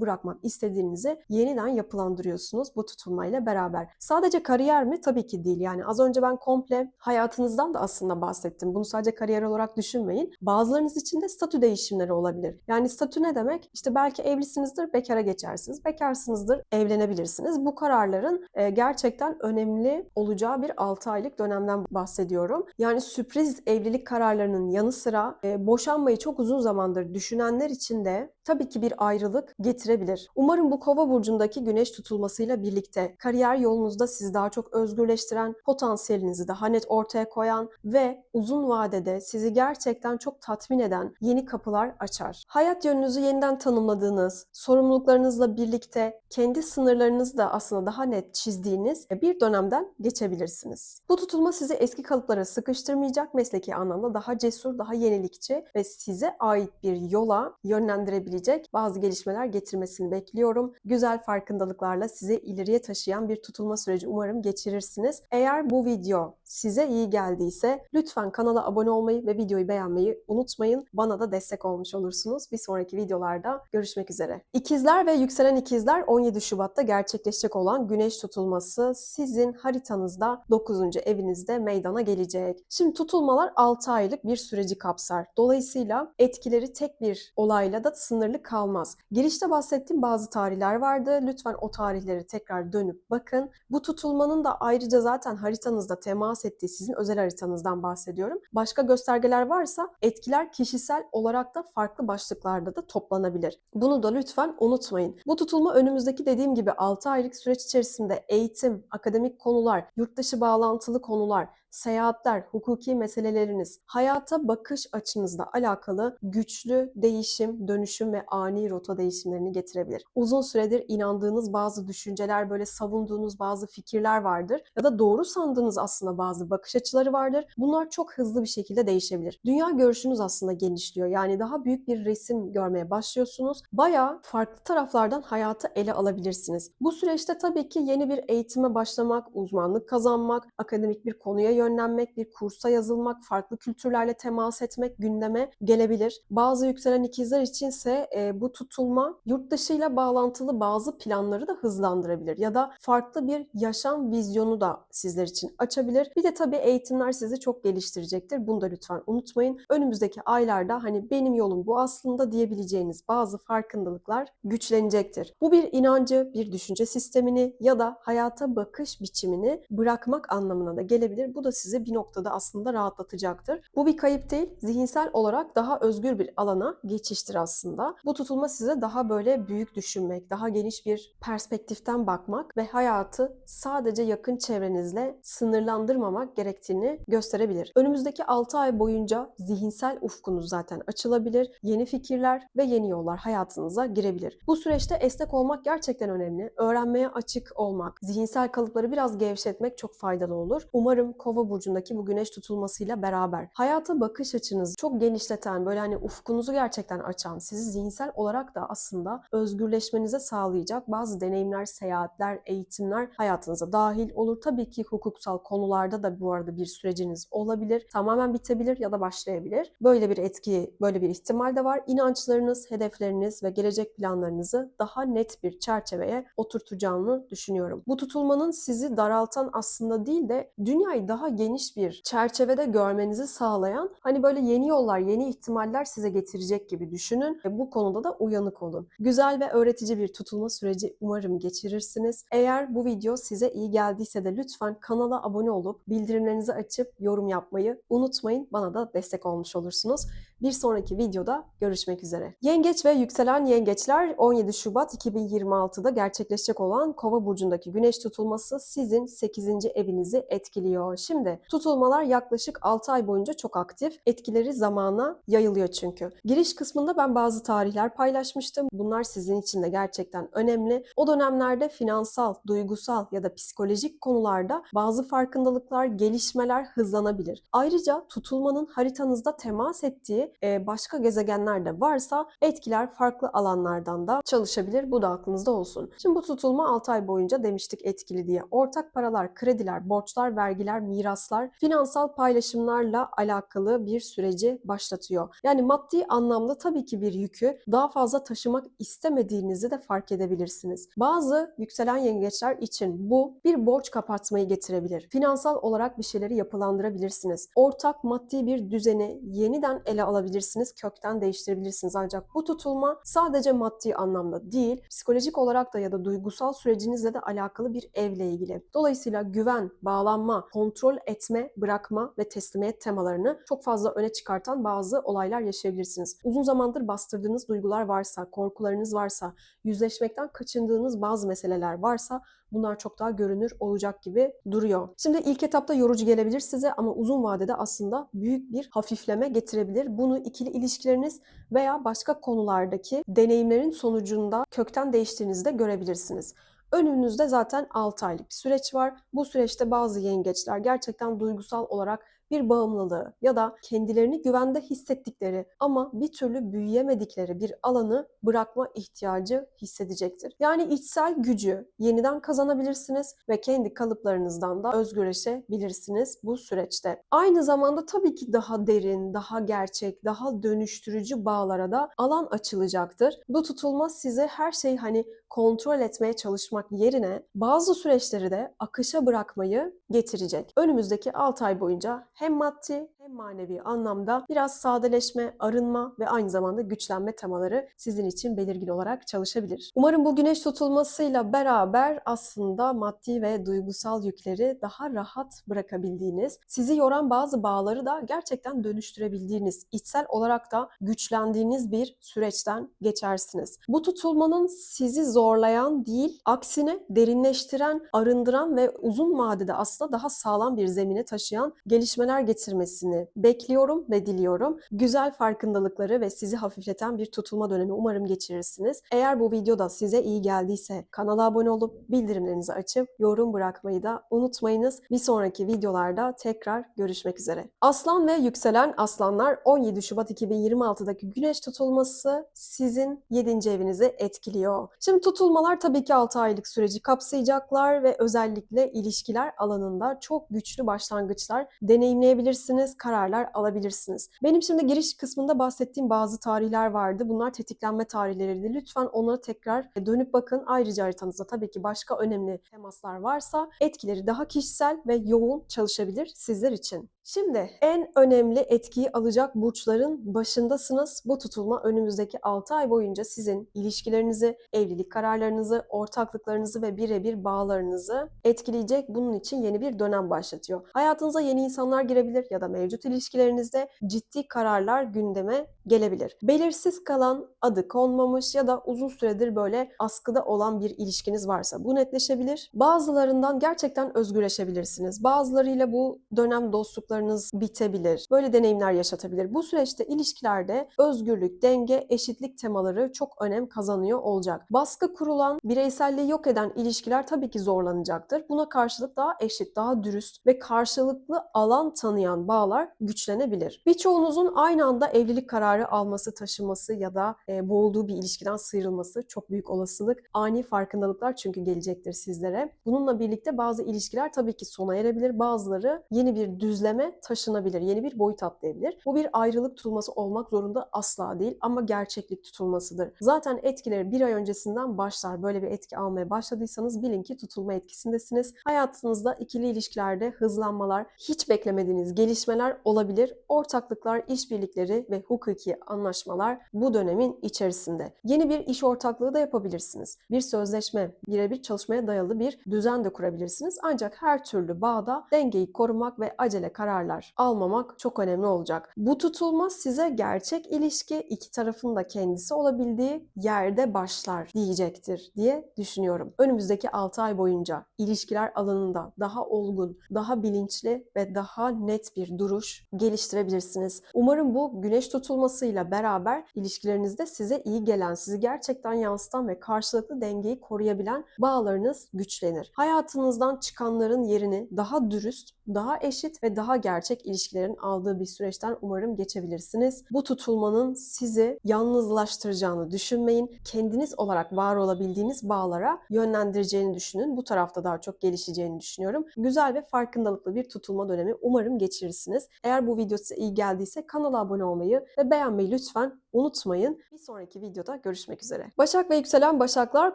Speaker 1: bırakmak istediğinizi yeniden yapılandırıyorsunuz bu tutulmayla beraber. Sadece kariyer mi? Tabii ki değil. Yani az önce ben komple hayatınızdan da aslında bahsettim. Bunu sadece kariyer olarak düşünmeyin. Bazılarınız için de statü değişimleri olabilir. Yani statü ne demek? Belki evlisinizdir, bekara geçersiniz. Bekarsınızdır, evlenebilirsiniz. Bu kararların gerçekten önemli olacağı bir 6 aylık dönemden bahsediyorum. Yani sürpriz evlilik kararlarının yanı sıra boşanmayı çok uzun zamandır düşünenler için de tabii ki bir ayrılık getirebilir. Umarım bu Kova burcundaki güneş tutulmasıyla birlikte kariyer yolunuzda sizi daha çok özgürleştiren, potansiyelinizi daha net ortaya koyan ve uzun vadede sizi gerçekten çok tatmin eden yeni kapılar açar. Hayat yönünüzü yeniden tanımladığınız, sorumluluklarınızla birlikte kendi sınırlarınızı da aslında daha net çizdiğiniz bir dönemden geçebilirsiniz. Bu tutulma sizi eski kalıplara sıkıştırmayacak, mesleki anlamda daha cesur, daha yenilikçi ve size ait bir yola yönlendirebilecek bazı gelişmeler getirmesini bekliyorum. Güzel farkındalıklarla sizi ileriye taşıyan bir tutulma süreci umarım geçirirsiniz. Eğer bu video size iyi geldiyse lütfen kanala abone olmayı ve videoyu beğenmeyi unutmayın. Bana da destek olmuş olursunuz. Bir sonraki videolarda görüşmek üzere. İkizler ve yükselen ikizler 17 Şubat'ta gerçekleşecek olan güneş tutulması sizin haritanızda 9. evinizde meydana gelecek. Şimdi tutulmalar 6 aylık bir süreci kapsar. Dolayısıyla etkileri tek bir olayla da sınırlı kalmaz. Girişte bahsettiğim bazı tarihler vardı. Lütfen o tarihleri tekrar dönüp bakın. Bu tutulmanın da ayrıca zaten haritanızda temas ettiği sizin özel haritanızdan bahsediyorum. Başka göstergeler varsa etkiler kişisel olarak da farklı başlıklarda da toplanabilir. Bunu da lütfen unutmayın. Bu tutulma önümüzdeki dediğim gibi 6 aylık süreç içerisinde eğitim, akademik konular, yurt dışı bağlantılı konular, seyahatler, hukuki meseleleriniz, hayata bakış açınızla alakalı güçlü değişim, dönüşüm ve ani rota değişimlerini getirebilir. Uzun süredir inandığınız bazı düşünceler, böyle savunduğunuz bazı fikirler vardır ya da doğru sandığınız aslında bazı bakış açıları vardır. Bunlar çok hızlı bir şekilde değişebilir. Dünya görüşünüz aslında genişliyor. Yani daha büyük bir resim görmeye başlıyorsunuz. Bayağı farklı taraflardan hayatı ele alabilirsiniz. Bu süreçte tabii ki yeni bir eğitime başlamak, uzmanlık kazanmak, akademik bir konuya yönlenmek, bir kursa yazılmak, farklı kültürlerle temas etmek gündeme gelebilir. Bazı yükselen ikizler içinse bu tutulma yurt dışıyla bağlantılı bazı planları da hızlandırabilir ya da farklı bir yaşam vizyonu da sizler için açabilir. Bir de tabii eğitimler sizi çok geliştirecektir. Bunu da lütfen unutmayın. Önümüzdeki aylarda hani benim yolum bu aslında diyebileceğiniz bazı farkındalıklar güçlenecektir. Bu bir inancı, bir düşünce sistemini ya da hayata bakış biçimini bırakmak anlamına da gelebilir. Bu da sizi bir noktada aslında rahatlatacaktır. Bu bir kayıp değil, zihinsel olarak daha özgür bir alana geçiştir aslında. Bu tutulma size daha böyle büyük düşünmek, daha geniş bir perspektiften bakmak ve hayatı sadece yakın çevrenizle sınırlandırmamak gerektiğini gösterebilir. Önümüzdeki 6 ay boyunca zihinsel ufkunuz zaten açılabilir, yeni fikirler ve yeni yollar hayatınıza girebilir. Bu süreçte esnek olmak gerçekten önemli. Öğrenmeye açık olmak, zihinsel kalıpları biraz gevşetmek çok faydalı olur. Umarım Kova burcundaki bu güneş tutulmasıyla beraber hayata bakış açınızı çok genişleten, böyle hani ufkunuzu gerçekten açan, sizi zihinsel olarak da aslında özgürleşmenize sağlayacak bazı deneyimler, seyahatler, eğitimler hayatınıza dahil olur. Tabii ki hukuksal konularda da bu arada bir süreciniz olabilir. Tamamen bitebilir ya da başlayabilir. Böyle bir etki, böyle bir ihtimal de var. İnançlarınız, hedefleriniz ve gelecek planlarınızı daha net bir çerçeveye oturtacağını düşünüyorum. Bu tutulmanın sizi daraltan aslında değil de dünyayı daha geniş bir çerçevede görmenizi sağlayan, hani böyle yeni yollar, yeni ihtimaller size getirecek gibi düşünün ve bu konuda da uyanık olun. Güzel ve öğretici bir tutulma süreci umarım geçirirsiniz. Eğer bu video size iyi geldiyse de lütfen kanala abone olup bildirimlerinizi açıp yorum yapmayı unutmayın. Bana da destek olmuş olursunuz. Bir sonraki videoda görüşmek üzere. Yengeç ve yükselen yengeçler 17 Şubat 2026'da gerçekleşecek olan Kova burcundaki güneş tutulması sizin 8. evinizi etkiliyor. Şimdi tutulmalar yaklaşık 6 ay boyunca çok aktif. Etkileri zamana yayılıyor çünkü. Giriş kısmında ben bazı tarihler paylaşmıştım. Bunlar sizin için de gerçekten önemli. O dönemlerde finansal, duygusal ya da psikolojik konularda bazı farkındalıklar, gelişmeler hızlanabilir. Ayrıca tutulmanın haritanızda temas ettiği başka gezegenler de varsa etkiler farklı alanlardan da çalışabilir. Bu da aklınızda olsun. Şimdi bu tutulma 6 ay boyunca demiştik etkili diye. Ortak paralar, krediler, borçlar, vergiler, miraslar, finansal paylaşımlarla alakalı bir süreci başlatıyor. Yani maddi anlamda tabii ki bir yükü daha fazla taşımak istemediğinizi de fark edebilirsiniz. Bazı yükselen yengeçler için bu bir borç kapatmayı getirebilir. Finansal olarak bir şeyleri yapılandırabilirsiniz. Ortak maddi bir düzeni yeniden ele alabilirsiniz, kökten değiştirebilirsiniz. Ancak bu tutulma sadece maddi anlamda değil, psikolojik olarak da ya da duygusal sürecinizle de alakalı bir evle ilgili. Dolayısıyla güven, bağlanma, kontrol etme, bırakma ve teslimiyet temalarını çok fazla öne çıkartan bazı olaylar yaşayabilirsiniz. Uzun zamandır bastırdığınız duygular varsa, korkularınız varsa, yüzleşmekten kaçındığınız bazı meseleler varsa bunlar çok daha görünür olacak gibi duruyor. Şimdi ilk etapta yorucu gelebilir size ama uzun vadede aslında büyük bir hafifleme getirebilir. Bunu ikili ilişkileriniz veya başka konulardaki deneyimlerin sonucunda kökten değiştiğinizi de görebilirsiniz. Önünüzde zaten 6 aylık bir süreç var. Bu süreçte bazı yengeçler gerçekten duygusal olarak bir bağımlılığı ya da kendilerini güvende hissettikleri ama bir türlü büyüyemedikleri bir alanı bırakma ihtiyacı hissedecektir. Yani içsel gücü yeniden kazanabilirsiniz ve kendi kalıplarınızdan da özgürleşebilirsiniz bu süreçte. Aynı zamanda tabii ki daha derin, daha gerçek, daha dönüştürücü bağlara da alan açılacaktır. Bu tutulma size her şeyi hani kontrol etmeye çalışmak yerine bazı süreçleri de akışa bırakmayı getirecek. Önümüzdeki 6 ay boyunca hem maddi hem manevi anlamda biraz sadeleşme, arınma ve aynı zamanda güçlenme temaları sizin için belirgin olarak çalışabilir. Umarım bu güneş tutulmasıyla beraber aslında maddi ve duygusal yükleri daha rahat bırakabildiğiniz, sizi yoran bazı bağları da gerçekten dönüştürebildiğiniz, içsel olarak da güçlendiğiniz bir süreçten geçersiniz. Bu tutulmanın sizi zorlayan değil, aksine derinleştiren, arındıran ve uzun vadede aslında daha sağlam bir zemine taşıyan gelişmeler gelişmeler getirmesini bekliyorum ve diliyorum. Güzel farkındalıkları ve sizi hafifleten bir tutulma dönemi umarım geçirirsiniz. Eğer bu video da size iyi geldiyse kanala abone olup bildirimlerinizi açıp yorum bırakmayı da unutmayınız. Bir sonraki videolarda tekrar görüşmek üzere. Aslan ve yükselen aslanlar, 17 Şubat 2026'daki güneş tutulması sizin 7. evinizi etkiliyor. Şimdi tutulmalar tabii ki 6 aylık süreci kapsayacaklar ve özellikle ilişkiler alanında çok güçlü başlangıçlar deneyimleyebilirsiniz, kararlar alabilirsiniz. Benim şimdi giriş kısmında bahsettiğim bazı tarihler vardı. Bunlar tetiklenme tarihleriydi. Lütfen onlara tekrar dönüp bakın. Ayrıca haritanızda tabii ki başka önemli temaslar varsa etkileri daha kişisel ve yoğun çalışabilir sizler için. Şimdi en önemli etkiyi alacak burçların başındasınız. Bu tutulma önümüzdeki 6 ay boyunca sizin ilişkilerinizi, evlilik kararlarınızı, ortaklıklarınızı ve birebir bağlarınızı etkileyecek. Bunun için yeni bir dönem başlatıyor. Hayatınıza yeni insanlar girebilir ya da mevcut ilişkilerinizde ciddi kararlar gündeme gelebilir. Belirsiz kalan, adı konmamış ya da uzun süredir böyle askıda olan bir ilişkiniz varsa bu netleşebilir. Bazılarından gerçekten özgürleşebilirsiniz. Bazılarıyla bu dönem dostluklarınız bitebilir. Böyle deneyimler yaşatabilir. Bu süreçte ilişkilerde özgürlük, denge, eşitlik temaları çok önem kazanıyor olacak. Baskı kurulan, bireyselliği yok eden ilişkiler tabii ki zorlanacaktır. Buna karşılık daha eşit, daha dürüst ve karşılıklı alan tanıyan bağlar güçlenebilir. Birçoğunuzun aynı anda evlilik kararı alması, taşıması ya da boğulduğu bir ilişkiden sıyrılması çok büyük olasılık. Ani farkındalıklar çünkü gelecektir sizlere. Bununla birlikte bazı ilişkiler tabii ki sona erebilir. Bazıları yeni bir düzleme taşınabilir, yeni bir boyut atlayabilir. Bu bir ayrılık tutulması olmak zorunda asla değil ama gerçeklik tutulmasıdır. Zaten etkileri bir ay öncesinden başlar. Böyle bir etki almaya başladıysanız bilin ki tutulma etkisindesiniz. Hayatınızda ikili ilişkilerde hızlanmalar, hiç beklemediğiniz gelişmeler olabilir. Ortaklıklar, işbirlikleri ve hukuki anlaşmalar bu dönemin içerisinde. Yeni bir iş ortaklığı da yapabilirsiniz. Bir sözleşme, birebir çalışmaya dayalı bir düzen de kurabilirsiniz. Ancak her türlü bağda dengeyi korumak ve acele kararlar almamak çok önemli olacak. Bu tutulma size gerçek ilişki, iki tarafın da kendisi olabildiği yerde başlar diyecektir diye düşünüyorum. Önümüzdeki 6 ay boyunca ilişkiler alanında daha olgun, daha bilinçli ve daha net bir duruş geliştirebilirsiniz. Umarım bu güneş tutulmasıyla beraber ilişkilerinizde size iyi gelen, sizi gerçekten yansıtan ve karşılıklı dengeyi koruyabilen bağlarınız güçlenir. Hayatınızdan çıkanların yerini daha dürüst, daha eşit ve daha gerçek ilişkilerin aldığı bir süreçten umarım geçebilirsiniz. Bu tutulmanın sizi yalnızlaştıracağını düşünmeyin. Kendiniz olarak var olabildiğiniz bağlara yönlendireceğini düşünün. Bu tarafta daha çok gelişeceğini düşünüyorum. Güzel ve farkındalıklı bir tutulma dönemi umarım geçirirsiniz. Eğer bu video size iyi geldiyse kanala abone olmayı ve beğenmeyi lütfen unutmayın. Bir sonraki videoda görüşmek üzere. Başak ve yükselen Başaklar,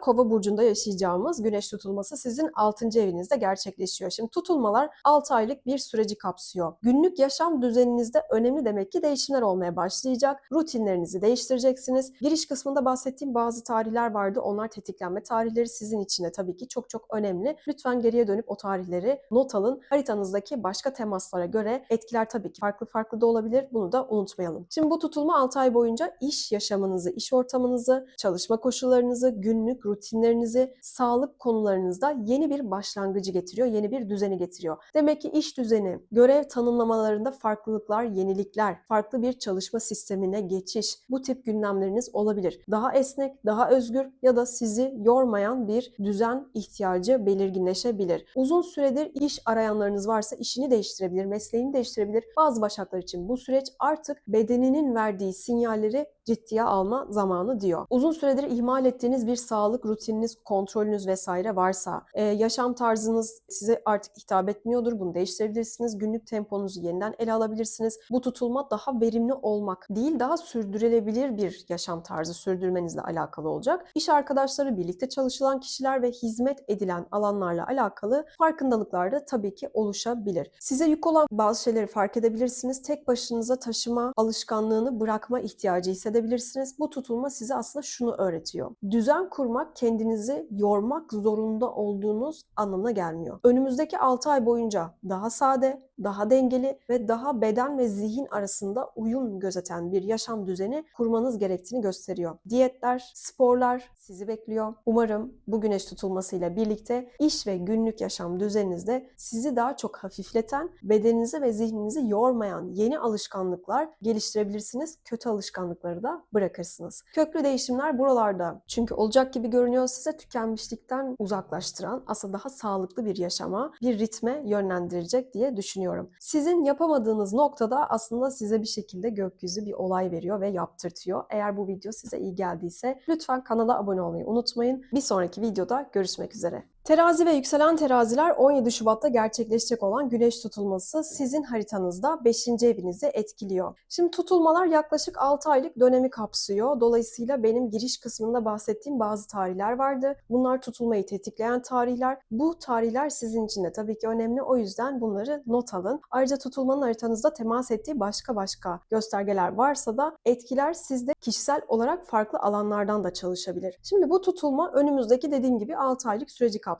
Speaker 1: Kova burcunda yaşayacağımız güneş tutulması sizin 6. evinizde gerçekleşiyor. Şimdi tutulmalar 6 aylık bir süreci kapsıyor. Günlük yaşam düzeninizde önemli demek ki değişimler olmaya başlayacak. Rutinlerinizi değiştireceksiniz. Giriş kısmında bahsettiğim bazı tarihler vardı. Onlar tetiklenme tarihleri sizin için de tabii ki çok çok önemli. Lütfen geriye dönüp o tarihleri not alın. Haritanızdaki başka temaslara göre etkiler tabii ki farklı farklı da olabilir. Bunu da unutmayalım. Şimdi bu tutulma 6 ay boyunca iş yaşamınızı, iş ortamınızı, çalışma koşullarınızı, günlük rutinlerinizi, sağlık konularınızda yeni bir başlangıcı getiriyor, yeni bir düzeni getiriyor. Demek ki iş düzeni, görev tanımlamalarında farklılıklar, yenilikler, farklı bir çalışma sistemine geçiş, bu tip gündemleriniz olabilir. Daha esnek, daha özgür ya da sizi yormayan bir düzen ihtiyacı belirginleşebilir. Uzun süredir iş arayanlarınız varsa işini değiştirebilir, mesleğini değiştirebilir. Bazı başaklar için bu süreç artık bedeninin verdiği sinyalleri ciddiye alma zamanı diyor. Uzun süredir ihmal ettiğiniz bir sağlık rutininiz, kontrolünüz vesaire varsa, yaşam tarzınız size artık hitap etmiyordur, bunu değiştirebilirsiniz. Günlük temponuzu yeniden ele alabilirsiniz. Bu tutulma daha verimli olmak değil, daha sürdürülebilir bir yaşam tarzı sürdürmenizle alakalı olacak. İş arkadaşları, birlikte çalışılan kişiler ve hizmet edilen alanlarla alakalı farkındalıklar da tabii ki oluşabilir. Size yük olan bazı şeyleri fark edebilirsiniz. Tek başınıza taşıma alışkanlığını bırakma ihtiyacı hissedebilirsiniz. Bu tutulma size aslında şunu öğretiyor. Düzen kurmak kendinizi yormak zorunda olduğunuz anlamına gelmiyor. Önümüzdeki 6 ay boyunca daha sade, daha dengeli ve daha beden ve zihin arasında uyum gözeten bir yaşam düzeni kurmanız gerektiğini gösteriyor. Diyetler, sporlar sizi bekliyor. Umarım bu güneş tutulmasıyla birlikte iş ve günlük yaşam düzeninizde sizi daha çok hafifleten, bedeninizi ve zihninizi yormayan yeni alışkanlıklar geliştirebilirsiniz. Kötü alışkanlıkları da bırakırsınız. Köklü değişimler buralarda. Çünkü olacak gibi görünüyor, size tükenmişlikten uzaklaştıran, aslında daha sağlıklı bir yaşama, bir ritme yönlendirecek diye düşünüyorum. Sizin yapamadığınız noktada aslında size bir şekilde gökyüzü bir olay veriyor ve yaptırtıyor. Eğer bu video size iyi geldiyse lütfen kanala abone olmayı unutmayın. Bir sonraki videoda görüşmek üzere. Terazi ve yükselen teraziler 17 Şubat'ta gerçekleşecek olan güneş tutulması sizin haritanızda 5. evinizi etkiliyor. Şimdi tutulmalar yaklaşık 6 aylık dönemi kapsıyor. Dolayısıyla benim giriş kısmında bahsettiğim bazı tarihler vardı. Bunlar tutulmayı tetikleyen tarihler. Bu tarihler sizin için de tabii ki önemli. O yüzden bunları not alın. Ayrıca tutulmanın haritanızda temas ettiği başka göstergeler varsa da etkiler sizde kişisel olarak farklı alanlardan da çalışabilir. Şimdi bu tutulma önümüzdeki dediğim gibi 6 aylık süreci kapsıyor.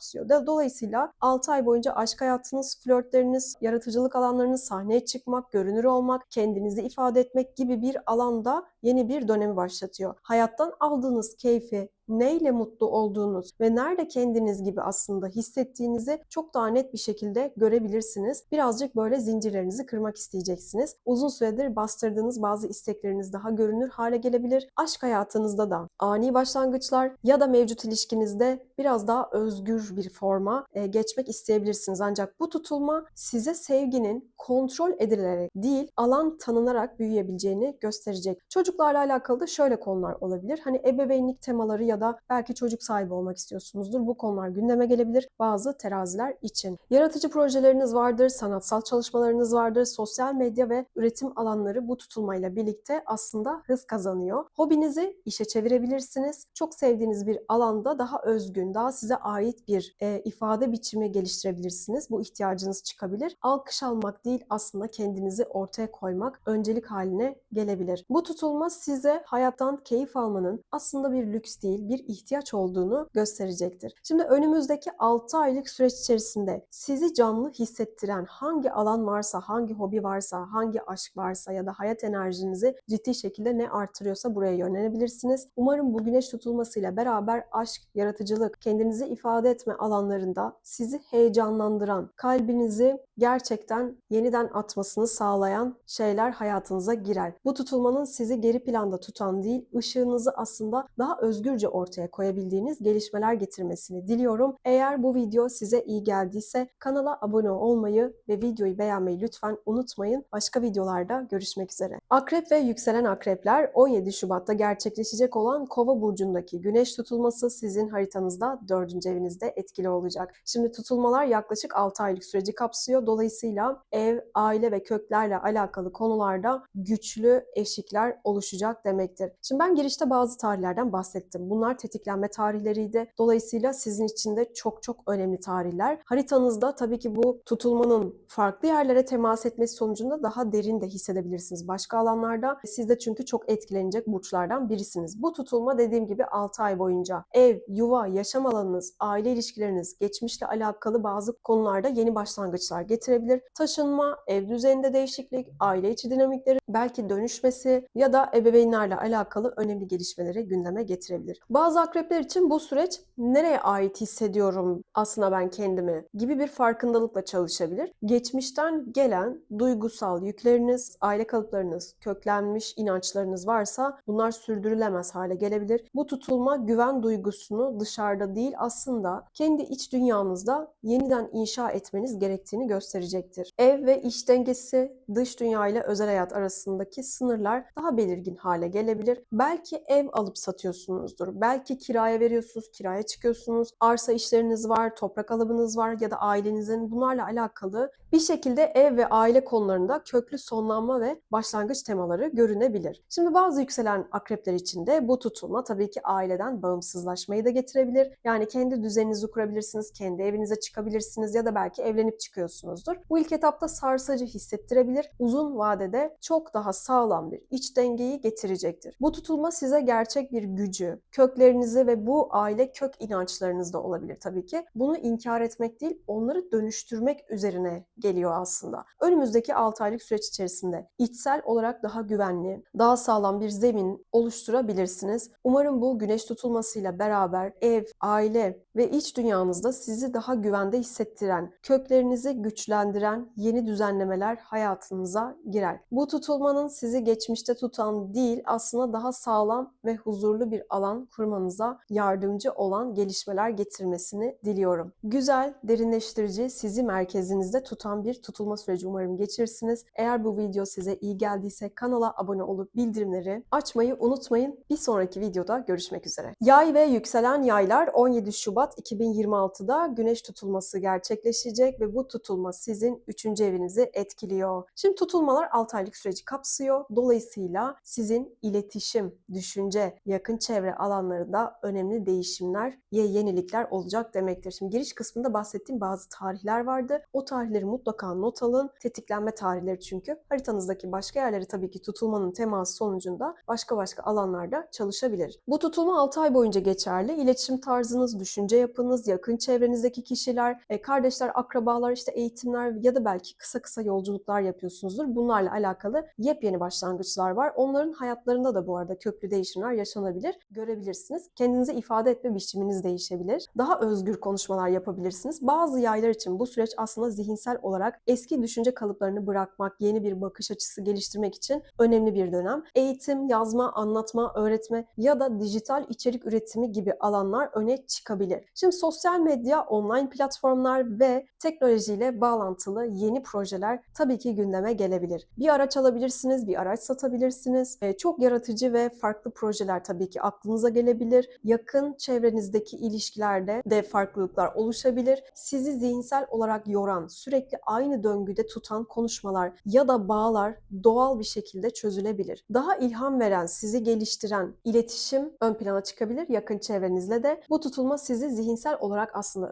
Speaker 1: Dolayısıyla 6 ay boyunca aşk hayatınız, flörtleriniz, yaratıcılık alanlarınız, sahneye çıkmak, görünür olmak, kendinizi ifade etmek gibi bir alanda yeni bir dönemi başlatıyor. Hayattan aldığınız keyfi, neyle mutlu olduğunuz ve nerede kendiniz gibi aslında hissettiğinizi çok daha net bir şekilde görebilirsiniz. Birazcık böyle zincirlerinizi kırmak isteyeceksiniz. Uzun süredir bastırdığınız bazı istekleriniz daha görünür hale gelebilir. Aşk hayatınızda da ani başlangıçlar ya da mevcut ilişkinizde biraz daha özgür bir forma geçmek isteyebilirsiniz. Ancak bu tutulma size sevginin kontrol edilerek değil, alan tanınarak büyüyebileceğini gösterecek. Çocuklarla alakalı da şöyle konular olabilir. Hani ebeveynlik temaları ya da belki çocuk sahibi olmak istiyorsunuzdur. Bu konular gündeme gelebilir bazı teraziler için. Yaratıcı projeleriniz vardır, sanatsal çalışmalarınız vardır, sosyal medya ve üretim alanları bu tutulmayla birlikte aslında hız kazanıyor. Hobinizi işe çevirebilirsiniz. Çok sevdiğiniz bir alanda daha özgün, daha size ait bir ifade biçimi geliştirebilirsiniz. Bu ihtiyacınız çıkabilir. Alkış almak değil, aslında kendinizi ortaya koymak öncelik haline gelebilir. Bu tutulma size hayattan keyif almanın aslında bir lüks değil, bir ihtiyaç olduğunu gösterecektir. Şimdi önümüzdeki 6 aylık süreç içerisinde sizi canlı hissettiren hangi alan varsa, hangi hobi varsa, hangi aşk varsa ya da hayat enerjinizi ciddi şekilde ne artırıyorsa buraya yönelebilirsiniz. Umarım bu güneş tutulmasıyla beraber aşk, yaratıcılık, kendinizi ifade etme alanlarında sizi heyecanlandıran, kalbinizi gerçekten yeniden atmasını sağlayan şeyler hayatınıza girer. Bu tutulmanın sizi geri planda tutan değil, ışığınızı aslında daha özgürce ortaya koyabildiğiniz gelişmeler getirmesini diliyorum. Eğer bu video size iyi geldiyse kanala abone olmayı ve videoyu beğenmeyi lütfen unutmayın. Başka videolarda görüşmek üzere. Akrep ve yükselen akrepler 17 Şubat'ta gerçekleşecek olan Kova burcundaki güneş tutulması sizin haritanızda 4. evinizde etkili olacak. Şimdi tutulmalar yaklaşık 6 aylık süreci kapsıyor. Dolayısıyla ev, aile ve köklerle alakalı konularda güçlü eşikler oluşacak demektir. Şimdi ben girişte bazı tarihlerden bahsettim. Bunlar tetiklenme tarihleriydi. Dolayısıyla sizin için de çok önemli tarihler. Haritanızda tabii ki bu tutulmanın farklı yerlere temas etmesi sonucunda daha derin de hissedebilirsiniz başka alanlarda. Siz de çünkü çok etkilenecek burçlardan birisiniz. Bu tutulma dediğim gibi 6 ay boyunca ev, yuva, yaşam alanınız, aile ilişkileriniz, geçmişle alakalı bazı konularda yeni başlangıçlar getirebilir. Taşınma, ev düzeninde değişiklik, aile içi dinamikleri, belki dönüşmesi ya da ebeveynlerle alakalı önemli gelişmeleri gündeme getirebilir. Bazı akrepler için bu süreç nereye ait hissediyorum aslında ben kendimi gibi bir farkındalıkla çalışabilir. Geçmişten gelen duygusal yükleriniz, aile kalıplarınız, köklenmiş inançlarınız varsa bunlar sürdürülemez hale gelebilir. Bu tutulma güven duygusunu dışarıda değil aslında kendi iç dünyanızda yeniden inşa etmeniz gerektiğini gösterecektir. Ev ve iş dengesi, dış dünya ile özel hayat arasındaki sınırlar daha belirgin hale gelebilir. Belki ev alıp satıyorsunuzdur. Belki kiraya veriyorsunuz, kiraya çıkıyorsunuz. Arsa işleriniz var, toprak alımınız var ya da ailenizin bunlarla alakalı bir şekilde ev ve aile konularında köklü sonlanma ve başlangıç temaları görünebilir. Şimdi bazı yükselen akrepler için de bu tutulma tabii ki aileden bağımsızlaşmayı da getirebilir. Yani kendi düzeninizi kurabilirsiniz, kendi evinize çıkabilirsiniz ya da belki evlenip çıkıyorsunuzdur. Bu ilk etapta sarsıcı hissettirebilir. Uzun vadede çok daha sağlam bir iç dengeyi dengeyi getirecektir. Bu tutulma size gerçek bir gücü, köklerinizi ve bu aile kök inançlarınız da olabilir tabii ki. Bunu inkar etmek değil, onları dönüştürmek üzerine geliyor aslında. Önümüzdeki 6 aylık süreç içerisinde içsel olarak daha güvenli, daha sağlam bir zemin oluşturabilirsiniz. Umarım bu güneş tutulmasıyla beraber ev, aile ve iç dünyanızda sizi daha güvende hissettiren, köklerinizi güçlendiren yeni düzenlemeler hayatınıza girer. Bu tutulmanın sizi geçmişte tutan değil, aslında daha sağlam ve huzurlu bir alan kurmanıza yardımcı olan gelişmeler getirmesini diliyorum. Güzel, derinleştirici, sizi merkezinizde tutan bir tutulma süreci umarım geçirirsiniz. Eğer bu video size iyi geldiyse kanala abone olup bildirimleri açmayı unutmayın. Bir sonraki videoda görüşmek üzere. Yay ve yükselen yaylar 17 Şubat 2026'da güneş tutulması gerçekleşecek ve bu tutulma sizin 3. evinizi etkiliyor. Şimdi tutulmalar 6 aylık süreci kapsıyor. Dolayısıyla sizin iletişim, düşünce, yakın çevre alanlarında önemli değişimler, yenilikler olacak demektir. Şimdi giriş kısmında bahsettiğim bazı tarihler vardı. O tarihleri mutlaka not alın. Tetiklenme tarihleri çünkü. Haritanızdaki başka yerleri tabii ki tutulmanın teması sonucunda başka alanlarda çalışabilir. Bu tutulma 6 ay boyunca geçerli. İletişim tarzınız, düşünce yapınız, yakın çevrenizdeki kişiler, kardeşler, akrabalar, işte eğitimler ya da belki kısa yolculuklar yapıyorsunuzdur. Bunlarla alakalı yepyeni başlangıçlar var. Onların hayatlarında da bu arada köklü değişimler yaşanabilir. Görebilirsiniz. Kendinizi ifade etme biçiminiz değişebilir. Daha özgür konuşmalar yapabilirsiniz. Bazı yaylar için bu süreç aslında zihinsel olarak eski düşünce kalıplarını bırakmak, yeni bir bakış açısı geliştirmek için önemli bir dönem. Eğitim, yazma, anlatma, öğretme ya da dijital içerik üretimi gibi alanlar öne çıkabilir. Şimdi sosyal medya, online platformlar ve teknolojiyle bağlantılı yeni projeler tabii ki gündeme gelebilir. Bir araç alabilirsiniz, bir araç satabilirsiniz. Çok yaratıcı ve farklı projeler tabii ki aklınıza gelebilir. Yakın çevrenizdeki ilişkilerde de farklılıklar oluşabilir. Sizi zihinsel olarak yoran, sürekli aynı döngüde tutan konuşmalar ya da bağlar doğal bir şekilde çözülebilir. Daha ilham veren, sizi geliştiren iletişim ön plana çıkabilir yakın çevrenizle de. Bu tutulma sizi zihinsel olarak aslında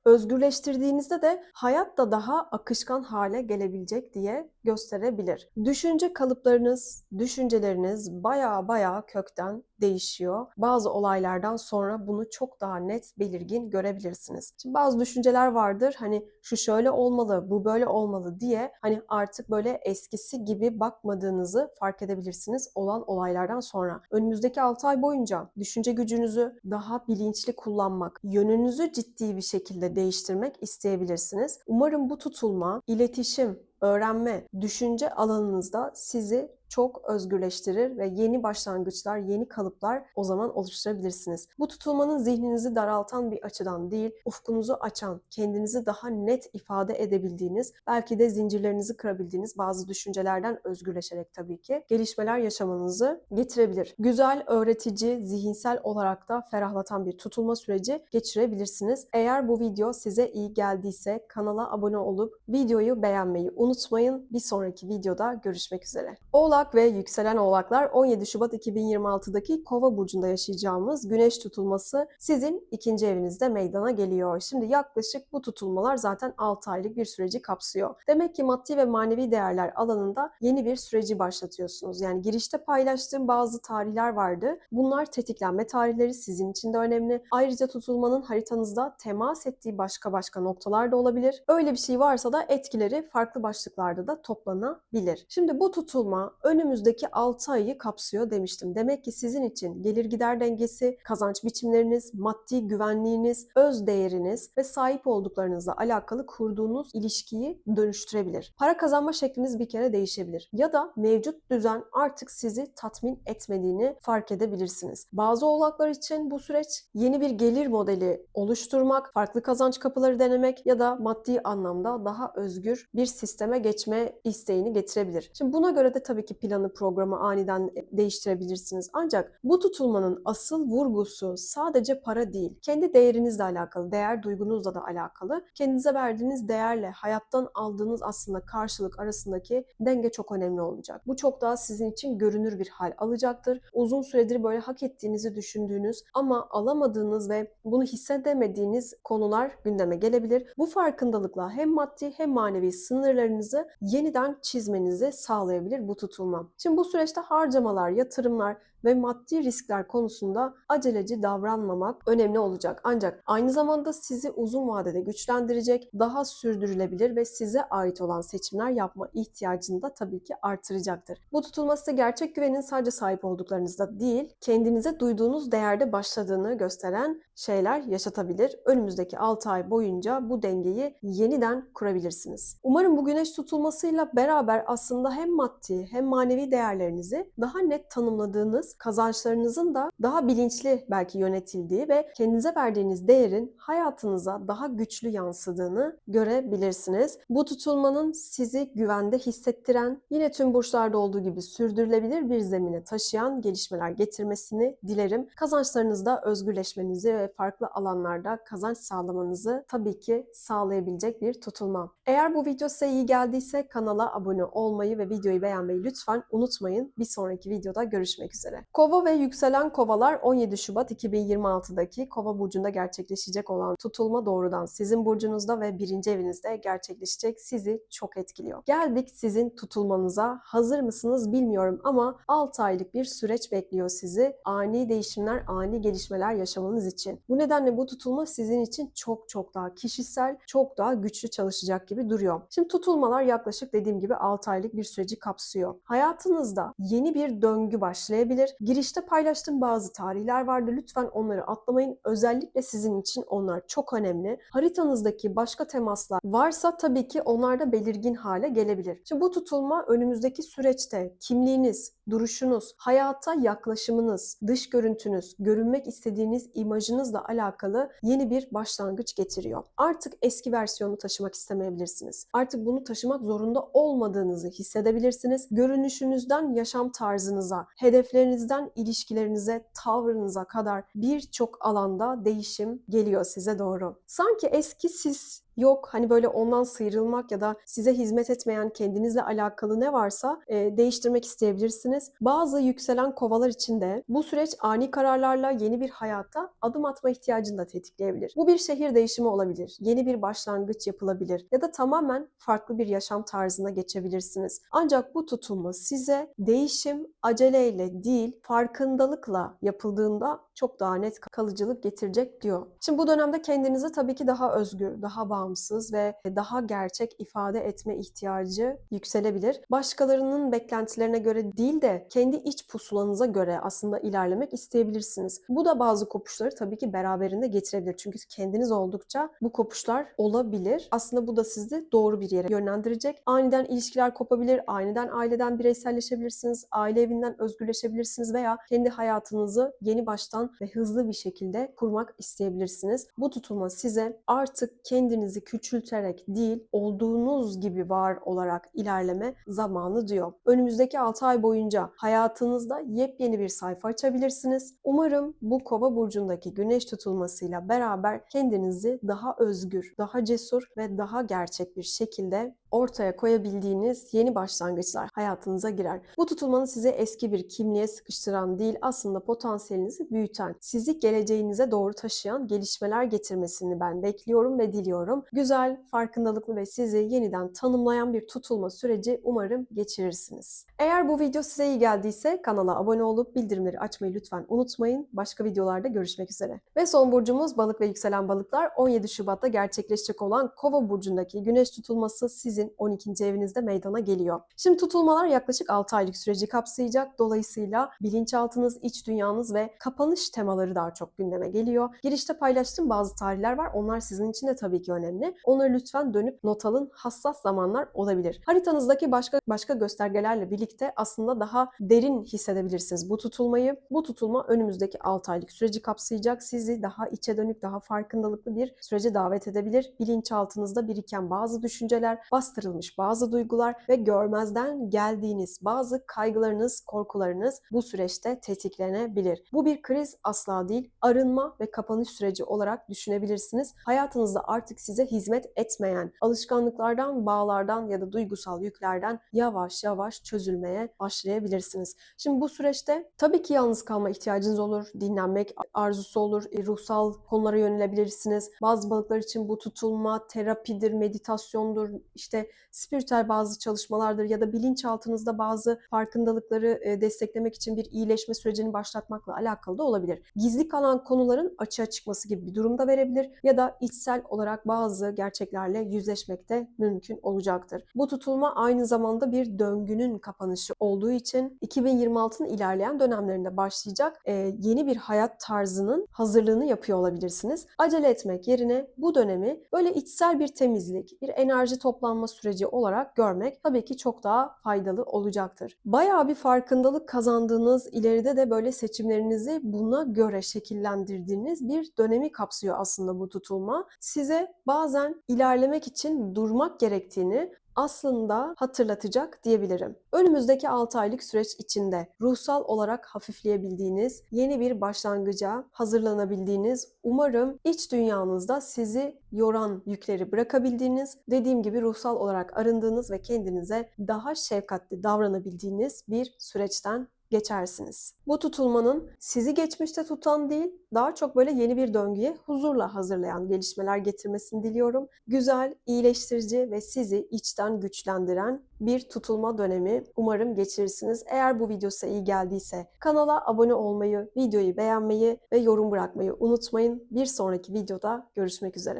Speaker 1: özgürleştirdiğinizde de hayat da daha akışkan hale gelebilecek diye gösterebilir. Düşünce kalıplarınız, düşünceleriniz bayağı kökten değişiyor. Bazı olaylardan sonra bunu çok daha net, belirgin görebilirsiniz. Şimdi bazı düşünceler vardır. Hani şu şöyle olmalı, bu böyle olmalı diye hani artık böyle eskisi gibi bakmadığınızı fark edebilirsiniz olan olaylardan sonra. Önümüzdeki 6 ay boyunca düşünce gücünüzü daha bilinçli kullanmak, yönünüzü ciddi bir şekilde değiştirmek isteyebilirsiniz. Umarım bu tutulma, iletişim, öğrenme, düşünce alanınızda sizi çok özgürleştirir ve yeni başlangıçlar, yeni kalıplar o zaman oluşturabilirsiniz. Bu tutulmanın zihninizi daraltan bir açıdan değil, ufkunuzu açan, kendinizi daha net ifade edebildiğiniz, belki de zincirlerinizi kırabildiğiniz bazı düşüncelerden özgürleşerek tabii ki gelişmeler yaşamanızı getirebilir. Güzel, öğretici, zihinsel olarak da ferahlatan bir tutulma süreci geçirebilirsiniz. Eğer bu video size iyi geldiyse kanala abone olup videoyu beğenmeyi unutmayın. Bir sonraki videoda görüşmek üzere. Oğlak ve yükselen oğlaklar 17 Şubat 2026'daki Kova burcunda yaşayacağımız güneş tutulması sizin 2. evinizde meydana geliyor. Şimdi yaklaşık bu tutulmalar zaten 6 aylık bir süreci kapsıyor. Demek ki maddi ve manevi değerler alanında yeni bir süreci başlatıyorsunuz. Yani girişte paylaştığım bazı tarihler vardı. Bunlar tetiklenme tarihleri, sizin için de önemli. Ayrıca tutulmanın haritanızda temas ettiği başka noktalar da olabilir. Öyle bir şey varsa da etkileri farklı başlıklarda da toplanabilir. Şimdi bu tutulma önümüzdeki 6 ayı kapsıyor demiştim. Demek ki sizin için gelir gider dengesi, kazanç biçimleriniz, maddi güvenliğiniz, öz değeriniz ve sahip olduklarınızla alakalı kurduğunuz ilişkiyi dönüştürebilir. Para kazanma şekliniz bir kere değişebilir. Ya da mevcut düzen artık sizi tatmin etmediğini fark edebilirsiniz. Bazı oğlaklar için bu süreç yeni bir gelir modeli oluşturmak, farklı kazanç kapıları denemek ya da maddi anlamda daha özgür bir sisteme geçme isteğini getirebilir. Şimdi buna göre de tabii ki planı, programı aniden değiştirebilirsiniz. Ancak bu tutulmanın asıl vurgusu sadece para değil. Kendi değerinizle alakalı, değer duygunuzla da alakalı. Kendinize verdiğiniz değerle hayattan aldığınız aslında karşılık arasındaki denge çok önemli olacak. Bu çok daha sizin için görünür bir hal alacaktır. Uzun süredir böyle hak ettiğinizi düşündüğünüz ama alamadığınız ve bunu hissedemediğiniz konular gündeme gelebilir. Bu farkındalıkla hem maddi hem manevi sınırlarınızı yeniden çizmenizi sağlayabilir bu tutulma. tutulma. Şimdi bu süreçte harcamalar, yatırımlar ve maddi riskler konusunda aceleci davranmamak önemli olacak. Ancak aynı zamanda sizi uzun vadede güçlendirecek, daha sürdürülebilir ve size ait olan seçimler yapma ihtiyacını da tabii ki artıracaktır. Bu tutulma size gerçek güvenin sadece sahip olduklarınızda değil, kendinize duyduğunuz değerde başladığını gösteren şeyler yaşatabilir. Önümüzdeki 6 ay boyunca bu dengeyi yeniden kurabilirsiniz. Umarım bu güneş tutulmasıyla beraber aslında hem maddi hem manevi değerlerinizi daha net tanımladığınız, kazançlarınızın da daha bilinçli belki yönetildiği ve kendinize verdiğiniz değerin hayatınıza daha güçlü yansıdığını görebilirsiniz. Bu tutulmanın sizi güvende hissettiren, yine tüm burçlarda olduğu gibi sürdürülebilir bir zemine taşıyan gelişmeler getirmesini dilerim. Kazançlarınızda özgürleşmenizi ve farklı alanlarda kazanç sağlamanızı tabii ki sağlayabilecek bir tutulma. Eğer bu video size iyi geldiyse kanala abone olmayı ve videoyu beğenmeyi lütfen unutmayın. Bir sonraki videoda görüşmek üzere. Kova ve yükselen kovalar 17 Şubat 2026'daki Kova burcunda gerçekleşecek olan tutulma doğrudan sizin burcunuzda ve 1. evinizde gerçekleşecek. Sizi çok etkiliyor. Geldik sizin tutulmanıza. Hazır mısınız bilmiyorum ama 6 aylık bir süreç bekliyor sizi. Ani değişimler, ani gelişmeler yaşamanız için. Bu nedenle bu tutulma sizin için çok daha kişisel, çok daha güçlü çalışacak gibi duruyor. Şimdi tutulmalar yaklaşık dediğim gibi 6 aylık bir süreci kapsıyor. Hayatınızda yeni bir döngü başlayabilir. Girişte paylaştığım bazı tarihler vardı. Lütfen onları atlamayın. Özellikle sizin için onlar çok önemli. Haritanızdaki başka temaslar varsa tabii ki onlar da belirgin hale gelebilir. Şimdi bu tutulma önümüzdeki süreçte kimliğiniz, duruşunuz, hayata yaklaşımınız, dış görüntünüz, görünmek istediğiniz imajınızla alakalı yeni bir başlangıç getiriyor. Artık eski versiyonu taşımak istemeyebilirsiniz. Artık bunu taşımak zorunda olmadığınızı hissedebilirsiniz. Görünüşünüzden yaşam tarzınıza, hedeflerinizden ilişkilerinize, tavrınıza kadar birçok alanda değişim geliyor size doğru. Sanki eski siz yok, hani böyle ondan sıyrılmak ya da size hizmet etmeyen kendinizle alakalı ne varsa değiştirmek isteyebilirsiniz. Bazı yükselen kovalar için de bu süreç ani kararlarla yeni bir hayata adım atma ihtiyacını da tetikleyebilir. Bu bir şehir değişimi olabilir, yeni bir başlangıç yapılabilir ya da tamamen farklı bir yaşam tarzına geçebilirsiniz. Ancak bu tutulma size değişim aceleyle değil, farkındalıkla yapıldığında çok daha net kalıcılık getirecek diyor. Şimdi bu dönemde kendinizi tabii ki daha özgür, daha bağımsız ve daha gerçek ifade etme ihtiyacı yükselebilir. Başkalarının beklentilerine göre değil de kendi iç pusulanıza göre aslında ilerlemek isteyebilirsiniz. Bu da bazı kopuşları tabii ki beraberinde getirebilir. Çünkü kendiniz oldukça bu kopuşlar olabilir. Aslında bu da sizi doğru bir yere yönlendirecek. Aniden ilişkiler kopabilir, aniden aileden bireyselleşebilirsiniz, aile evinden özgürleşebilirsiniz veya kendi hayatınızı yeni baştan ve hızlı bir şekilde kurmak isteyebilirsiniz. Bu tutulma size artık kendinizi küçülterek değil, olduğunuz gibi var olarak ilerleme zamanı diyor. Önümüzdeki 6 ay boyunca hayatınızda yepyeni bir sayfa açabilirsiniz. Umarım bu Kova burcundaki güneş tutulmasıyla beraber kendinizi daha özgür, daha cesur ve daha gerçek bir şekilde ortaya koyabildiğiniz yeni başlangıçlar hayatınıza girer. Bu tutulmanın sizi eski bir kimliğe sıkıştıran değil, aslında potansiyelinizi büyüten, sizi geleceğinize doğru taşıyan gelişmeler getirmesini ben bekliyorum ve diliyorum. Güzel, farkındalıklı ve sizi yeniden tanımlayan bir tutulma süreci umarım geçirirsiniz. Eğer bu video size iyi geldiyse kanala abone olup bildirimleri açmayı lütfen unutmayın. Başka videolarda görüşmek üzere. Ve son burcumuz balık ve yükselen balıklar. 17 Şubat'ta gerçekleşecek olan Kova burcundaki güneş tutulması sizin 12. evinizde meydana geliyor. Şimdi tutulmalar yaklaşık 6 aylık süreci kapsayacak. Dolayısıyla bilinçaltınız, iç dünyanız ve kapanış temaları daha çok gündeme geliyor. Girişte paylaştığım bazı tarihler var. Onlar sizin için de tabii ki önemli. Onları lütfen dönüp not alın. Hassas zamanlar olabilir. Haritanızdaki başka göstergelerle birlikte aslında daha derin hissedebilirsiniz bu tutulmayı. Bu tutulma önümüzdeki 6 aylık süreci kapsayacak. Sizi daha içe dönük, daha farkındalıklı bir sürece davet edebilir. Bilinçaltınızda biriken bazı düşünceler, bastırılmış bazı duygular ve görmezden geldiğiniz bazı kaygılarınız, korkularınız bu süreçte tetiklenebilir. Bu bir kriz asla değil, arınma ve kapanış süreci olarak düşünebilirsiniz. Hayatınızda artık size hizmet etmeyen alışkanlıklardan, bağlardan ya da duygusal yüklerden yavaş yavaş çözülmeye başlayabilirsiniz. Şimdi bu süreçte tabii ki yalnız kalma ihtiyacınız olur, dinlenmek arzusu olur, ruhsal konulara yönelebilirsiniz. Bazı balıklar için bu tutulma terapidir, meditasyondur, işte işte spiritüel bazı çalışmalardır ya da bilinçaltınızda bazı farkındalıkları desteklemek için bir iyileşme sürecini başlatmakla alakalı da olabilir. Gizli kalan konuların açığa çıkması gibi bir durum da verebilir ya da içsel olarak bazı gerçeklerle yüzleşmek de mümkün olacaktır. Bu tutulma aynı zamanda bir döngünün kapanışı olduğu için 2026'nın ilerleyen dönemlerinde başlayacak yeni bir hayat tarzının hazırlığını yapıyor olabilirsiniz. Acele etmek yerine bu dönemi böyle içsel bir temizlik, bir enerji toplanma süreci olarak görmek tabii ki çok daha faydalı olacaktır. Bayağı bir farkındalık kazandığınız, ileride de böyle seçimlerinizi buna göre şekillendirdiğiniz bir dönemi kapsıyor aslında bu tutulma. Size bazen ilerlemek için durmak gerektiğini aslında hatırlatacak diyebilirim. Önümüzdeki 6 aylık süreç içinde ruhsal olarak hafifleyebildiğiniz, yeni bir başlangıca hazırlanabildiğiniz, umarım iç dünyanızda sizi yoran yükleri bırakabildiğiniz, dediğim gibi ruhsal olarak arındığınız ve kendinize daha şefkatli davranabildiğiniz bir süreçten geçersiniz. Bu tutulmanın sizi geçmişte tutan değil, daha çok böyle yeni bir döngüye huzurla hazırlayan gelişmeler getirmesini diliyorum. Güzel, iyileştirici ve sizi içten güçlendiren bir tutulma dönemi umarım geçirirsiniz. Eğer bu video size iyi geldiyse kanala abone olmayı, videoyu beğenmeyi ve yorum bırakmayı unutmayın. Bir sonraki videoda görüşmek üzere.